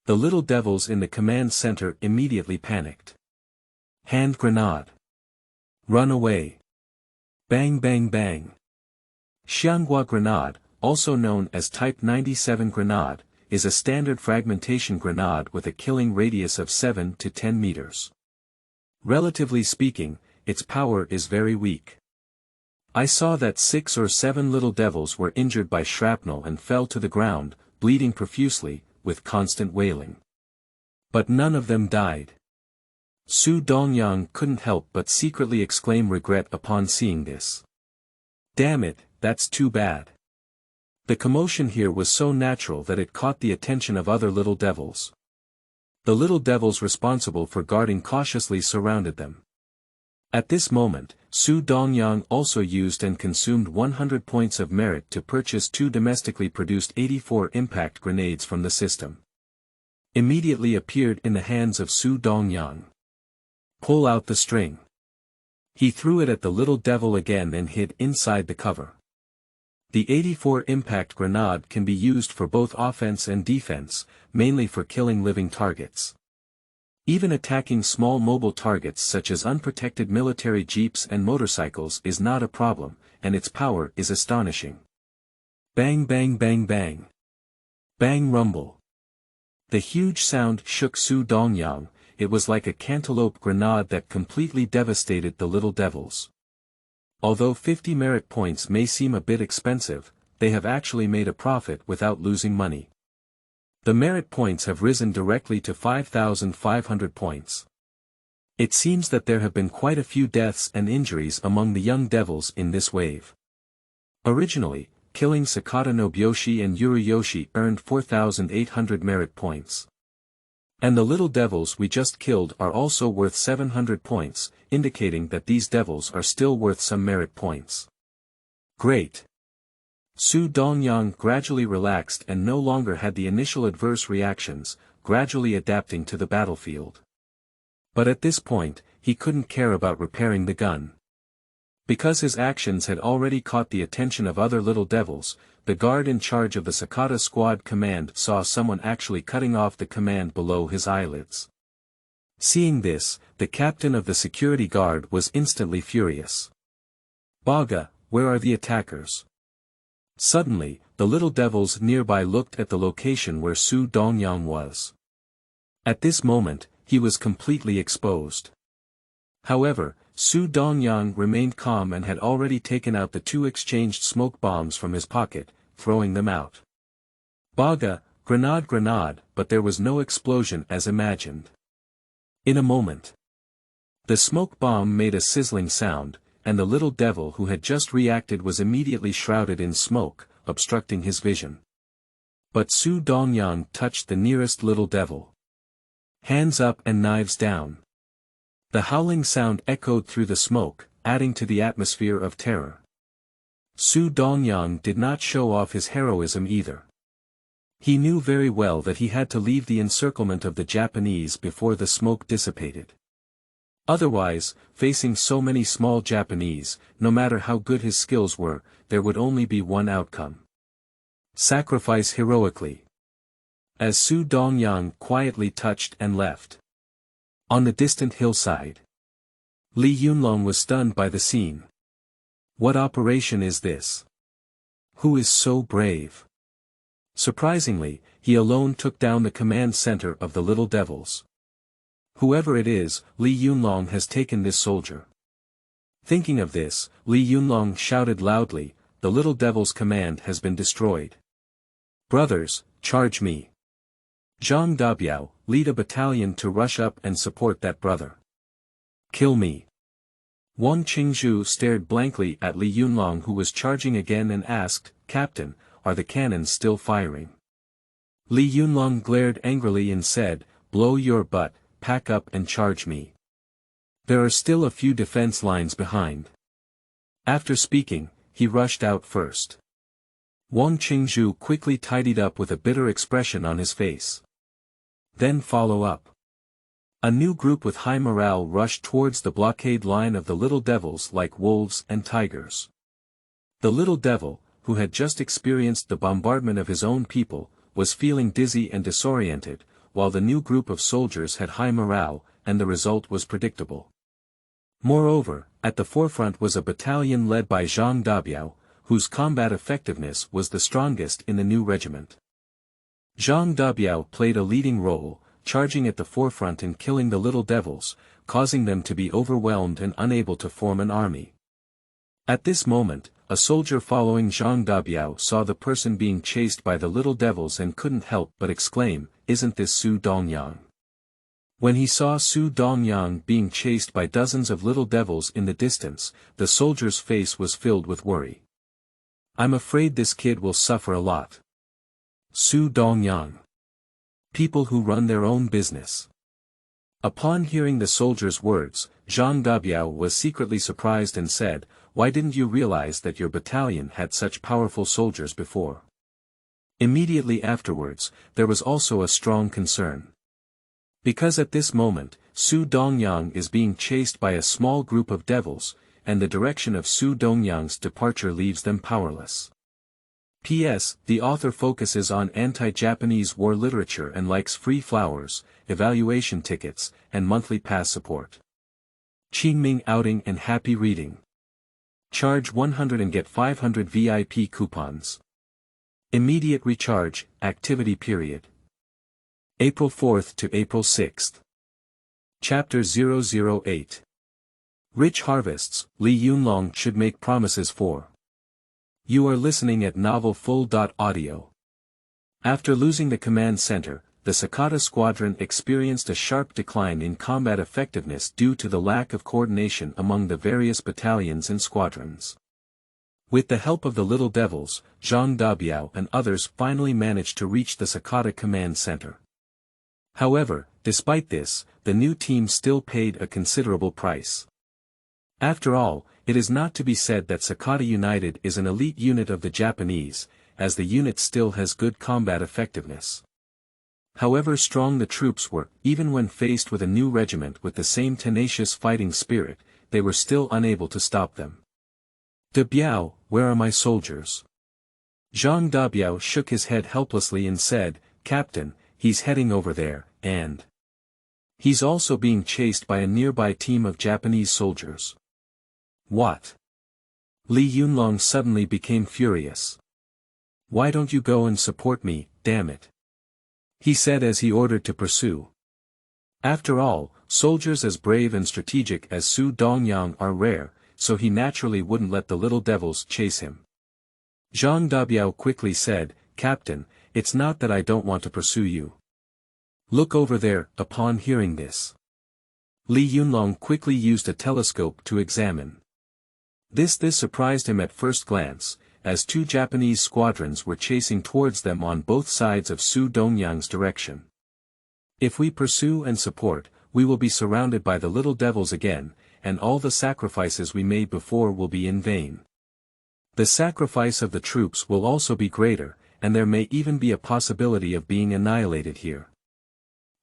Speaker 1: The little devils in the command center immediately panicked. Hand grenade. Run away. Bang bang bang. Xianghua grenade, also known as Type 97 grenade, is a standard fragmentation grenade with a killing radius of 7 to 10 meters. Relatively speaking, its power is very weak. I saw that 6 or 7 little devils were injured by shrapnel and fell to the ground, bleeding profusely, with constant wailing. But none of them died. Su Dongyang couldn't help but secretly exclaim regret upon seeing this. Damn it, that's too bad. The commotion here was so natural that it caught the attention of other little devils. The little devils responsible for guarding cautiously surrounded them. At this moment, Su Dongyang also used and consumed 100 points of merit to purchase 2 domestically produced 84 impact grenades from the system. Immediately appeared in the hands of Su Dongyang. Pull out the string. He threw it at the little devil again and hid inside the cover. The 84 impact grenade can be used for both offense and defense, mainly for killing living targets. Even attacking small mobile targets such as unprotected military jeeps and motorcycles is not a problem, and its power is astonishing. Bang bang bang bang. Bang rumble. The huge sound shook Su Dongyang. It was like a cantaloupe grenade that completely devastated the little devils. Although 50 merit points may seem a bit expensive, they have actually made a profit without losing money. The merit points have risen directly to 5,500 points. It seems that there have been quite a few deaths and injuries among the young devils in this wave. Originally, killing Sakata Nobuyoshi and Yuriyoshi earned 4,800 merit points. And the little devils we just killed are also worth 700 points, indicating that these devils are still worth some merit points. Great. Su Dongyang gradually relaxed and no longer had the initial adverse reactions, gradually adapting to the battlefield. But at this point, he couldn't care about repairing the gun. Because his actions had already caught the attention of other little devils, the guard in charge of the Sakata Squad Command saw someone actually cutting off the command below his eyelids. Seeing this, the captain of the security guard was instantly furious. Baga, where are the attackers? Suddenly, the little devils nearby looked at the location where Su Dongyang was. At this moment, he was completely exposed. However, Su Dongyang remained calm and had already taken out the 2 exchanged smoke bombs from his pocket, throwing them out. Baga, grenade grenade, but there was no explosion as imagined. In a moment, the smoke bomb made a sizzling sound, and the little devil who had just reacted was immediately shrouded in smoke, obstructing his vision. But Su Dongyang touched the nearest little devil. Hands up and knives down. The howling sound echoed through the smoke, adding to the atmosphere of terror. Su Dongyang did not show off his heroism either. He knew very well that he had to leave the encirclement of the Japanese before the smoke dissipated. Otherwise, facing so many small Japanese, no matter how good his skills were, there would only be one outcome. Sacrifice heroically. As Su Dongyang quietly touched and left. On the distant hillside, Li Yunlong was stunned by the scene. What operation is this? Who is so brave? Surprisingly, he alone took down the command center of the little devils. Whoever it is, Li Yunlong has taken this soldier. Thinking of this, Li Yunlong shouted loudly, the little devil's command has been destroyed. Brothers, charge me. Zhang Dabiao, lead a battalion to rush up and support that brother. Kill me. Wang Qingzhu stared blankly at Li Yunlong who was charging again and asked, Captain, are the cannons still firing? Li Yunlong glared angrily and said, blow your butt, pack up and charge me. There are still a few defense lines behind. After speaking, he rushed out first. Wang Qingzhu quickly tidied up with a bitter expression on his face. Then follow up. A new group with high morale rushed towards the blockade line of the little devils like wolves and tigers. The little devil, who had just experienced the bombardment of his own people, was feeling dizzy and disoriented, while the new group of soldiers had high morale, and the result was predictable. Moreover, at the forefront was a battalion led by Zhang Dabiao, whose combat effectiveness was the strongest in the new regiment. Zhang Dabiao played a leading role, charging at the forefront and killing the little devils, causing them to be overwhelmed and unable to form an army. At this moment, a soldier following Zhang Dabiao saw the person being chased by the little devils and couldn't help but exclaim, "Isn't this Su Dongyang?" When he saw Su Dongyang being chased by dozens of little devils in the distance, the soldier's face was filled with worry. "I'm afraid this kid will suffer a lot." Su Dongyang. People who run their own business. Upon hearing the soldier's words, Zhang Dabiao was secretly surprised and said, "Why didn't you realize that your battalion had such powerful soldiers before?" Immediately afterwards, there was also a strong concern. Because at this moment, Su Dongyang is being chased by a small group of devils, and the direction of Su Dongyang's departure leaves them powerless. P.S. The author focuses on anti-Japanese war literature and likes free flowers, evaluation tickets, and monthly pass support. Qingming outing and happy reading. Charge 100 and get 500 VIP coupons. Immediate recharge, activity period. April 4th to April 6th. Chapter 008. Rich Harvests, Li Yunlong should make promises for. You are listening at novelfull.audio. After losing the command center, the Sakata Squadron experienced a sharp decline in combat effectiveness due to the lack of coordination among the various battalions and squadrons. With the help of the Little Devils, Zhang Dabiao and others finally managed to reach the Sakata Command Center. However, despite this, the new team still paid a considerable price. After all, it is not to be said that Sakata United is an elite unit of the Japanese, as the unit still has good combat effectiveness. However strong the troops were, even when faced with a new regiment with the same tenacious fighting spirit, they were still unable to stop them. "Dabiao, where are my soldiers?" Zhang Dabiao shook his head helplessly and said, "Captain, he's heading over there, and he's also being chased by a nearby team of Japanese soldiers." "What?" Li Yunlong suddenly became furious. "Why don't you go and support me, damn it?" he said as he ordered to pursue. After all, soldiers as brave and strategic as Su Dongyang are rare, so he naturally wouldn't let the little devils chase him. Zhang Dabiao quickly said, "Captain, it's not that I don't want to pursue you. Look over there." Upon hearing this, Li Yunlong quickly used a telescope to examine. This surprised him at first glance, as two Japanese squadrons were chasing towards them on both sides of Su Dongyang's direction. "If we pursue and support, we will be surrounded by the little devils again, and all the sacrifices we made before will be in vain. The sacrifice of the troops will also be greater, and there may even be a possibility of being annihilated here."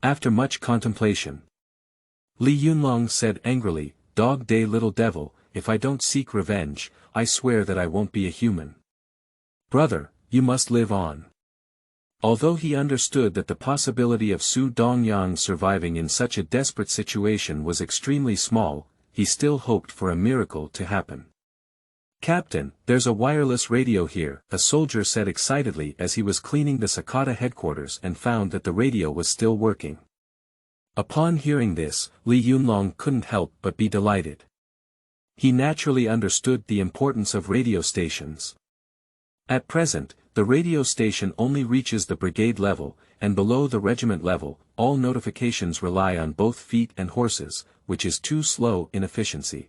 Speaker 1: After much contemplation, Li Yunlong said angrily, "Dog day little devil, if I don't seek revenge, I swear that I won't be a human." "Brother, you must live on." Although he understood that the possibility of Su Dongyang surviving in such a desperate situation was extremely small, he still hoped for a miracle to happen. "Captain, there's a wireless radio here," a soldier said excitedly as he was cleaning the Sakata headquarters and found that the radio was still working. Upon hearing this, Li Yunlong couldn't help but be delighted. He naturally understood the importance of radio stations. At present, the radio station only reaches the brigade level, and below the regiment level, all notifications rely on both feet and horses, which is too slow in efficiency.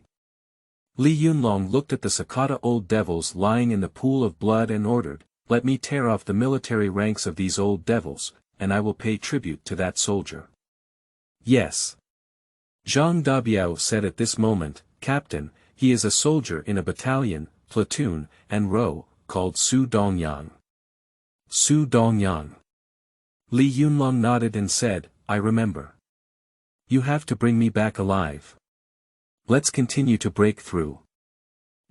Speaker 1: Li Yunlong looked at the Sakata old devils lying in the pool of blood and ordered, "Let me tear off the military ranks of these old devils, and I will pay tribute to that soldier." "Yes." Zhang Dabiao said at this moment, "Captain, he is a soldier in a battalion, platoon, and row, called Su Dongyang." "Su Dongyang." Li Yunlong nodded and said, "I remember. You have to bring me back alive. Let's continue to break through."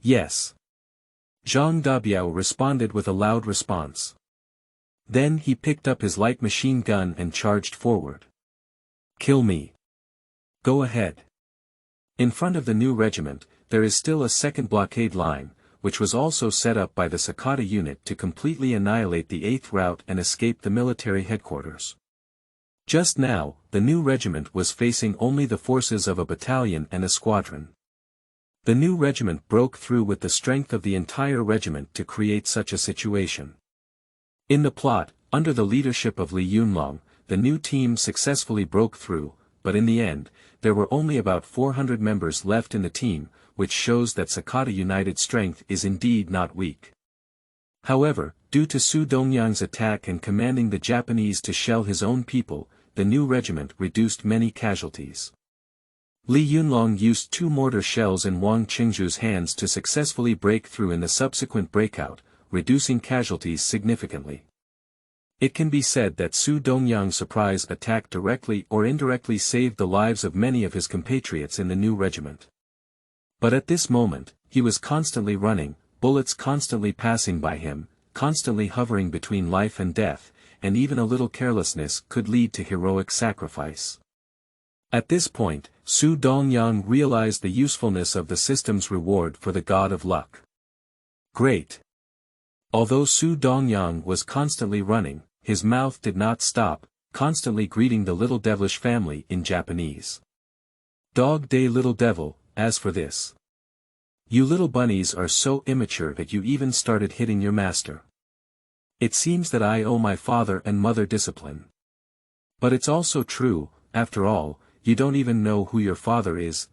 Speaker 1: "Yes." Zhang Dabiao responded with a loud response. Then he picked up his light machine gun and charged forward. Kill me. Go ahead. In front of the new regiment, there is still a second blockade line, which was also set up by the Sakata unit to completely annihilate the 8th route and escape the military headquarters. Just now, the new regiment was facing only the forces of a battalion and a squadron. The new regiment broke through with the strength of the entire regiment to create such a situation. In the plot, under the leadership of Li Yunlong, the new team successfully broke through, but in the end, there were only about 400 members left in the team, which shows that Sakata United's strength is indeed not weak. However, due to Su Dongyang's attack and commanding the Japanese to shell his own people, the new regiment reduced many casualties. Li Yunlong used 2 mortar shells in Wang Qingzhu's hands to successfully break through in the subsequent breakout, reducing casualties significantly. It can be said that Su Dongyang's surprise attack directly or indirectly saved the lives of many of his compatriots in the new regiment. But at this moment, he was constantly running, bullets constantly passing by him, constantly hovering between life and death, and even a little carelessness could lead to heroic sacrifice. At this point, Su Dongyang realized the usefulness of the system's reward for the god of luck. Great! Although Su Dongyang was constantly running, his mouth did not stop, constantly greeting the little devilish family in Japanese. Dog day little devil, as for this. You little bunnies are so immature that you even started hitting your master. It seems that I owe my father and mother discipline. But it's also true, after all, you don't even know who your father is.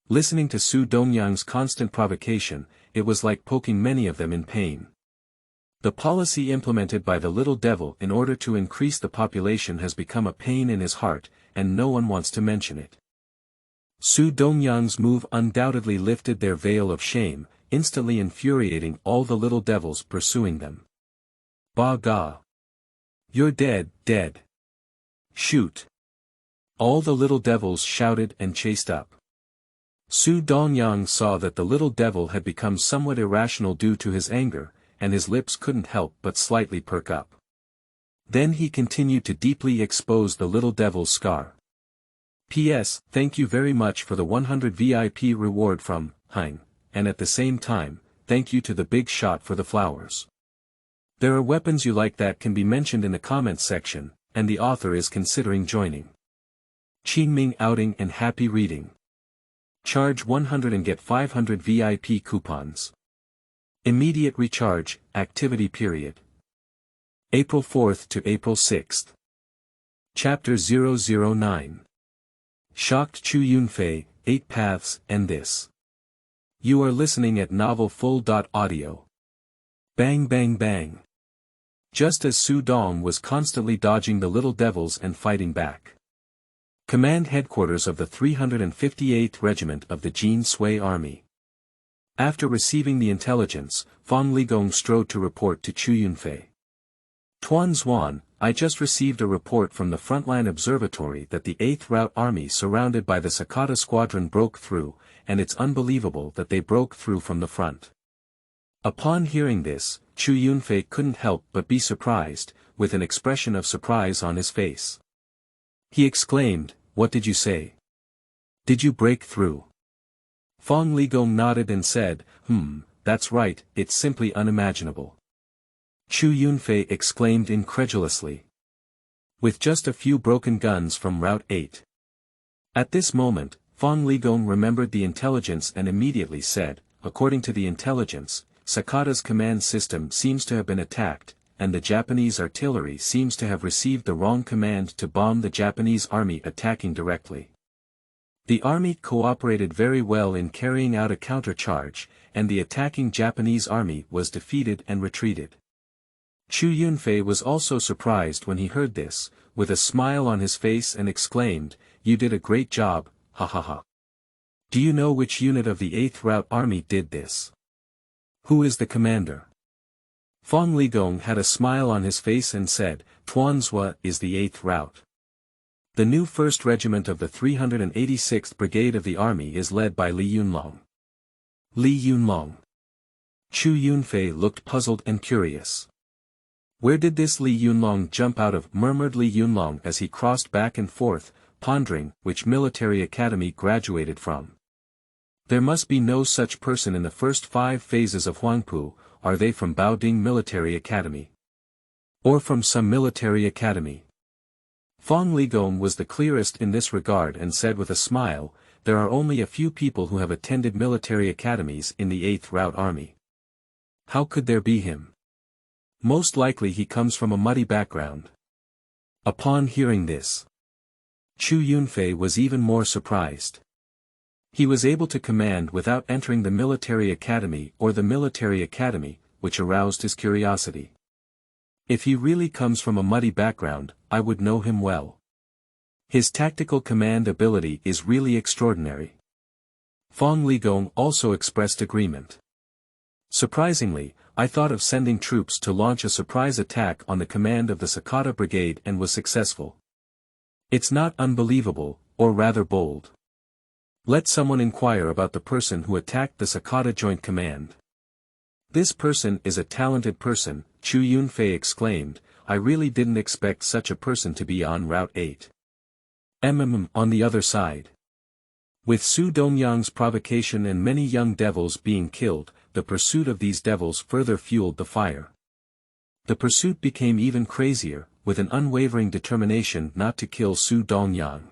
Speaker 1: Listening to Su Dongyang's constant provocation, it was like poking many of them in pain. The policy implemented by the little devil in order to increase the population has become a pain in his heart, and no one wants to mention it. Su Dongyang's move undoubtedly lifted their veil of shame, instantly infuriating all the little devils pursuing them. Ba ga. You're dead, dead. Shoot. All the little devils shouted and chased up. Su Dongyang saw that the little devil had become somewhat irrational due to his anger, and his lips couldn't help but slightly perk up. Then he continued to deeply expose the little devil's scar. P.S. Thank you very much for the 100 VIP reward from Hein, and at the same time, thank you to the big shot for the flowers. There are weapons you like that can be mentioned in the comments section, and the author is considering joining. Qingming outing and happy reading. Charge 100 and get 500 VIP coupons. Immediate recharge, activity period. April 4th to April 6th. Chapter 009. Shocked Chu Yunfei, 8 Paths, and This. You are listening at novelfull.audio. Bang bang bang. Just as Su Dong was constantly dodging the little devils and fighting back. Command Headquarters of the 358th Regiment of the Jin Sui Army. After receiving the intelligence, Fang Ligong strode to report to Chu Yunfei. Tuan Zuan, I just received a report from the frontline observatory that the 8th Route Army surrounded by the Sakata Squadron broke through, and it's unbelievable that they broke through from the front. Upon hearing this, Chu Yunfei couldn't help but be surprised, with an expression of surprise on his face. He exclaimed, "What did you say? Did you break through?" Fang Ligong nodded and said, That's right, it's simply unimaginable." Chu Yunfei exclaimed incredulously. "With just a few broken guns from Route 8. At this moment, Fang Ligong remembered the intelligence and immediately said, "According to the intelligence, Sakata's command system seems to have been attacked, and the Japanese artillery seems to have received the wrong command to bomb the Japanese army attacking directly. The army cooperated very well in carrying out a countercharge, and the attacking Japanese army was defeated and retreated." Chu Yunfei was also surprised when he heard this, with a smile on his face and exclaimed, "You did a great job, ha ha ha. Do you know which unit of the 8th Route Army did this? Who is the commander?" Fang Ligong had a smile on his face and said, "Tuanzhua is the 8th Route. The new 1st Regiment of the 386th Brigade of the Army is led by Li Yunlong." Li Yunlong. Chu Yunfei looked puzzled and curious. Where did this Li Yunlong jump out of? Murmured Li Yunlong as he crossed back and forth, pondering which military academy graduated from. There must be no such person in the first 5 phases of Huangpu. Are they from Baoding Military Academy? Or from some military academy? Fong Ligong was the clearest in this regard and said with a smile, there are only a few people who have attended military academies in the 8th Route Army. How could there be him? Most likely he comes from a muddy background. Upon hearing this, Chu Yunfei was even more surprised. He was able to command without entering the military academy or the military academy, which aroused his curiosity. If he really comes from a muddy background, I would know him well. His tactical command ability is really extraordinary. Fong Ligong also expressed agreement. Surprisingly, I thought of sending troops to launch a surprise attack on the command of the Sakata Brigade and was successful. It's not unbelievable, or rather bold. Let someone inquire about the person who attacked the Sakata Joint Command. This person is a talented person, Chu Yunfei exclaimed. I really didn't expect such a person to be on Route 8. On the other side. With Su Dongyang's provocation and many young devils being killed, the pursuit of these devils further fueled the fire. The pursuit became even crazier, with an unwavering determination not to kill Su Dongyang.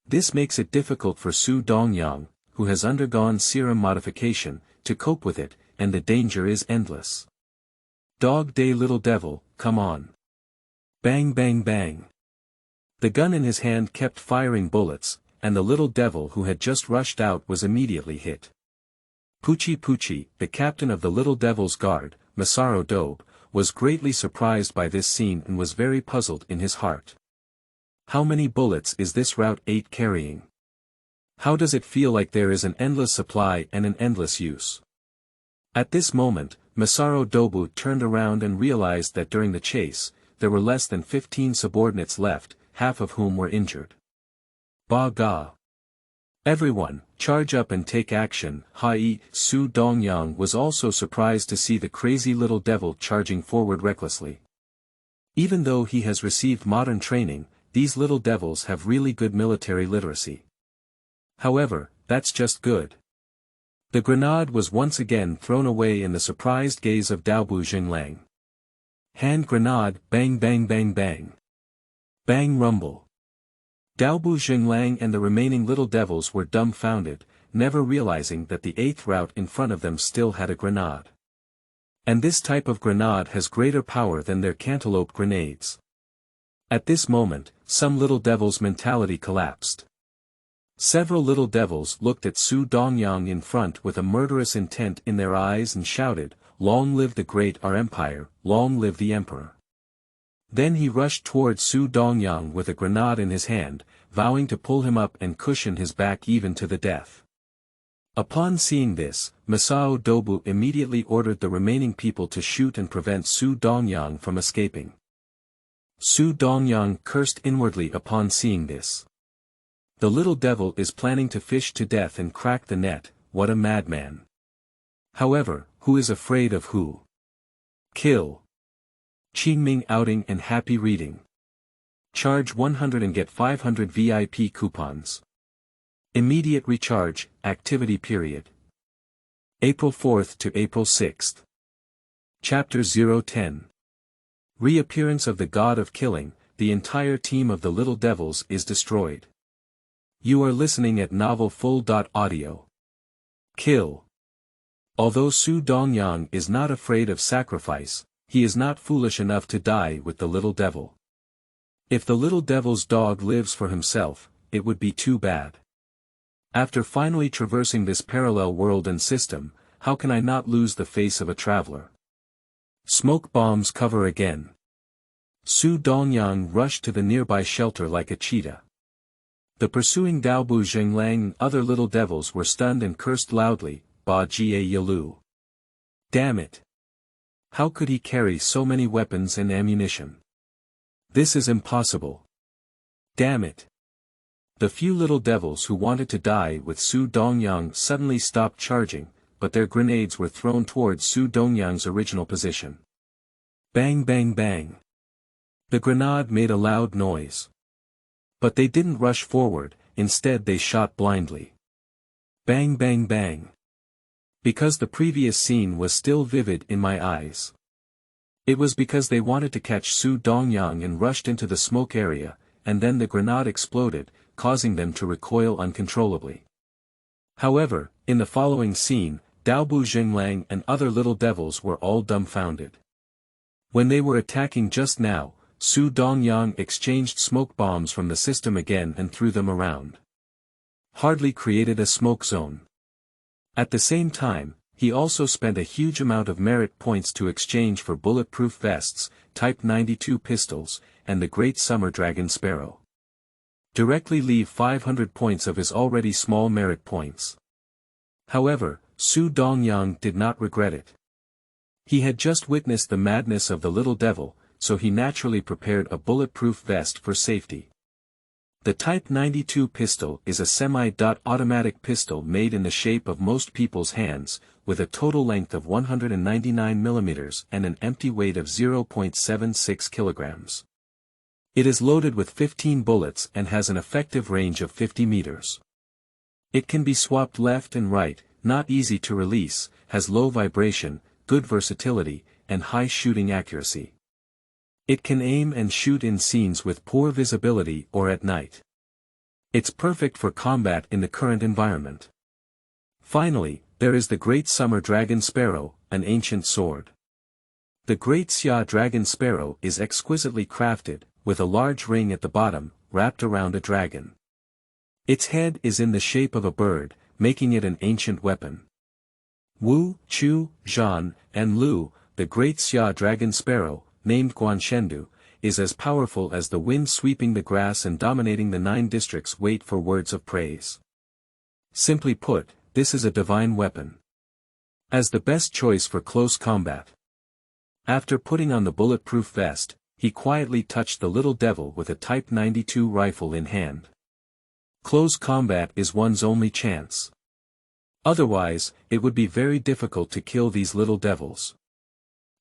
Speaker 1: This makes it difficult for Su Dongyang, who has undergone serum modification, to cope with it, and the danger is endless. Dog day little devil, come on. Bang bang bang. The gun in his hand kept firing bullets, and the little devil who had just rushed out was immediately hit. Puchi Puchi, the captain of the Little Devil's Guard, Masaru Dobe, was greatly surprised by this scene and was very puzzled in his heart. How many bullets is this Route 8 carrying? How does it feel like there is an endless supply and an endless use? At this moment, Masaru Dobu turned around and realized that during the chase, there were less than 15 subordinates left, half of whom were injured. Ba ga. Everyone, charge up and take action. Hai, Su Dongyang was also surprised to see the crazy little devil charging forward recklessly. Even though he has received modern training, these little devils have really good military literacy. However, that's just good. The grenade was once again thrown away in the surprised gaze of Daobu Jinglang. Hand grenade, bang bang bang bang. Bang rumble. Daobu Jinglang and the remaining little devils were dumbfounded, never realizing that the 8th route in front of them still had a grenade. And this type of grenade has greater power than their cantaloupe grenades. At this moment, some little devils' mentality collapsed. Several little devils looked at Su Dongyang in front with a murderous intent in their eyes and shouted, "Long live the great our empire, long live the emperor." Then he rushed towards Su Dongyang with a grenade in his hand, vowing to pull him up and cushion his back even to the death. Upon seeing this, Masao Dobu immediately ordered the remaining people to shoot and prevent Su Dongyang from escaping. Su Dongyang cursed inwardly upon seeing this. The little devil is planning to fish to death and crack the net, what a madman. However, who is afraid of who? Kill. Qingming outing and happy reading. Charge 100 and get 500 VIP coupons. Immediate recharge, activity period. April 4th to April 6th. Chapter 010. Reappearance of the God of Killing, the entire team of the Little Devils is destroyed. You are listening at Novel Full.audio. Kill. Although Su Dongyang is not afraid of sacrifice, he is not foolish enough to die with the Little Devil. If the Little Devil's dog lives for himself, it would be too bad. After finally traversing this parallel world and system, how can I not lose the face of a traveler? Smoke bombs cover again. Su Dongyang rushed to the nearby shelter like a cheetah. The pursuing Daobu Jinglang and other little devils were stunned and cursed loudly, Ba Jie Yalu. Damn it! How could he carry so many weapons and ammunition? This is impossible. Damn it! The few little devils who wanted to die with Su Dongyang suddenly stopped charging, but their grenades were thrown towards Su Dongyang's original position. Bang bang bang. The grenade made a loud noise. But they didn't rush forward, instead they shot blindly. Bang bang bang. Because the previous scene was still vivid in my eyes. It was because they wanted to catch Su Dongyang and rushed into the smoke area, and then the grenade exploded, causing them to recoil uncontrollably. However, in the following scene, Daobu Jinglang and other little devils were all dumbfounded. When they were attacking just now, Su Dongyang exchanged smoke bombs from the system again and threw them around. Hardly created a smoke zone. At the same time, he also spent a huge amount of merit points to exchange for bulletproof vests, Type 92 pistols, and the Great Summer Dragon Sparrow. Directly leave 500 points of his already small merit points. However, Su Dongyang did not regret it. He had just witnessed the madness of the little devil, so he naturally prepared a bulletproof vest for safety. The Type 92 pistol is a semi-automatic pistol made in the shape of most people's hands, with a total length of 199 mm and an empty weight of 0.76 kilograms. It is loaded with 15 bullets and has an effective range of 50 meters. It can be swapped left and right, not easy to release, has low vibration, good versatility, and high shooting accuracy. It can aim and shoot in scenes with poor visibility or at night. It's perfect for combat in the current environment. Finally, there is the Great Summer Dragon Sparrow, an ancient sword. The Great Xia Dragon Sparrow is exquisitely crafted, with a large ring at the bottom, wrapped around a dragon. Its head is in the shape of a bird, making it an ancient weapon. Wu, Chu, Zhan, and Lu, the Great Xia Dragon Sparrow, named Guanshendu, is as powerful as the wind sweeping the grass and dominating the 9 districts wait for words of praise. Simply put, this is a divine weapon. As the best choice for close combat. After putting on the bulletproof vest, he quietly touched the little devil with a Type 92 rifle in hand. Close combat is one's only chance. Otherwise, it would be very difficult to kill these little devils.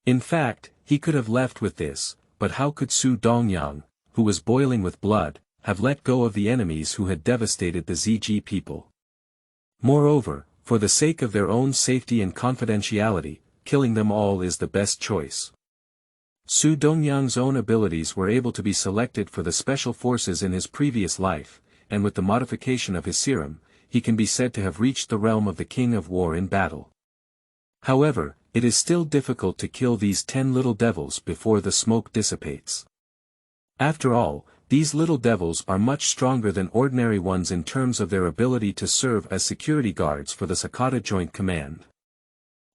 Speaker 1: In fact, he could have left with this, but how could Su Dongyang, who was boiling with blood, have let go of the enemies who had devastated the ZG people? Moreover, for the sake of their own safety and confidentiality, killing them all is the best choice. Su Dongyang's own abilities were able to be selected for the special forces in his previous life, and with the modification of his serum, he can be said to have reached the realm of the King of War in battle. However, it is still difficult to kill these 10 little devils before the smoke dissipates. After all, these little devils are much stronger than ordinary ones in terms of their ability to serve as security guards for the Sakata Joint Command.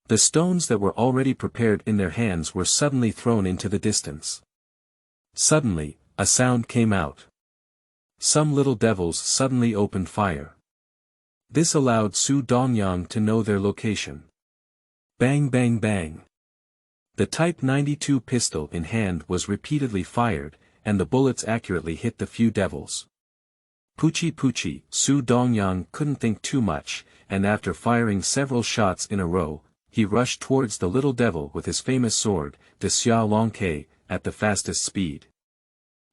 Speaker 1: The stones that were already prepared in their hands were suddenly thrown into the distance. Suddenly, a sound came out. Some little devils suddenly opened fire. This allowed Su Dongyang to know their location. Bang bang bang. The Type 92 pistol in hand was repeatedly fired, and the bullets accurately hit the few devils. Puchi puchi, Su Dongyang couldn't think too much, and after firing several shots in a row, he rushed towards the little devil with his famous sword, the Xia Longke, at the fastest speed.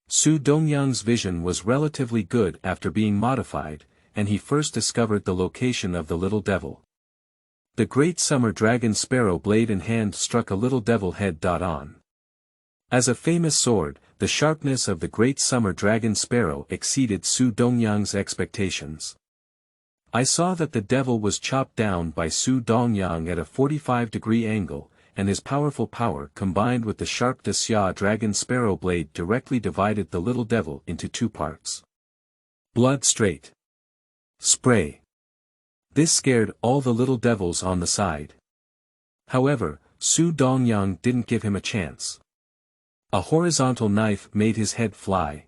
Speaker 1: Su Dongyang's vision was relatively good after being modified, and he first discovered the location of the little devil. The Great Summer Dragon Sparrow blade in hand struck a little devil head on. As a famous sword, the sharpness of the Great Summer Dragon Sparrow exceeded Su Dongyang's expectations. I saw that the devil was chopped down by Su Dongyang at a 45-degree angle, and his powerful power combined with the sharp Xia Dragon Sparrow blade directly divided the little devil into 2 parts. Blood straight. Spray. This scared all the little devils on the side. However, Su Dongyang didn't give him a chance. A horizontal knife made his head fly.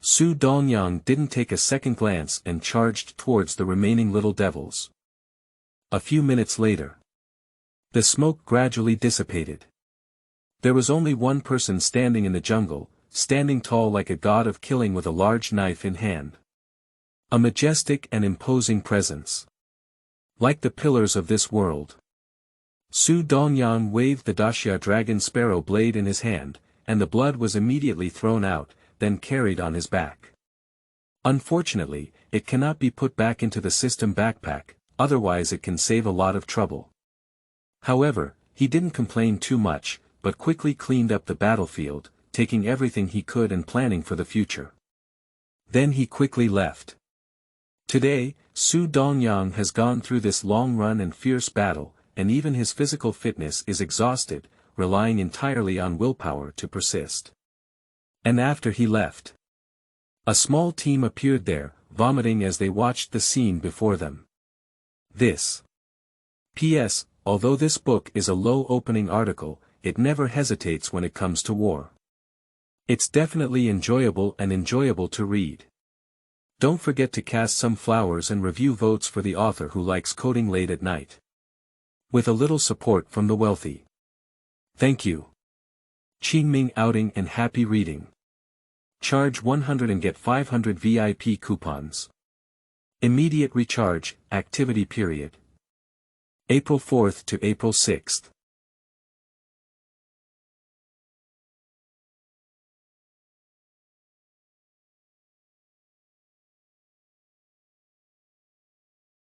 Speaker 1: Su Dongyang didn't take a second glance and charged towards the remaining little devils. A few minutes later, the smoke gradually dissipated. There was only one person standing in the jungle, standing tall like a god of killing with a large knife in hand. A majestic and imposing presence. Like the pillars of this world. Su Dongyan waved the Daxia dragon sparrow blade in his hand, and the blood was immediately thrown out, then carried on his back. Unfortunately, it cannot be put back into the system backpack, otherwise it can save a lot of trouble. However, he didn't complain too much, but quickly cleaned up the battlefield, taking everything he could and planning for the future. Then he quickly left. Today, Su Dongyang has gone through this long run and fierce battle, and even his physical fitness is exhausted, relying entirely on willpower to persist. And after he left, a small team appeared there, vomiting as they watched the scene before them. This. P.S. Although this book is a low opening article, it never hesitates when it comes to war. It's definitely enjoyable to read. Don't forget to cast some flowers and review votes for the author who likes coding late at night. With a little support from the wealthy. Thank you. Qingming outing and happy reading. Charge 100 and get 500 VIP coupons. Immediate recharge, activity period. April 4th to April 6th.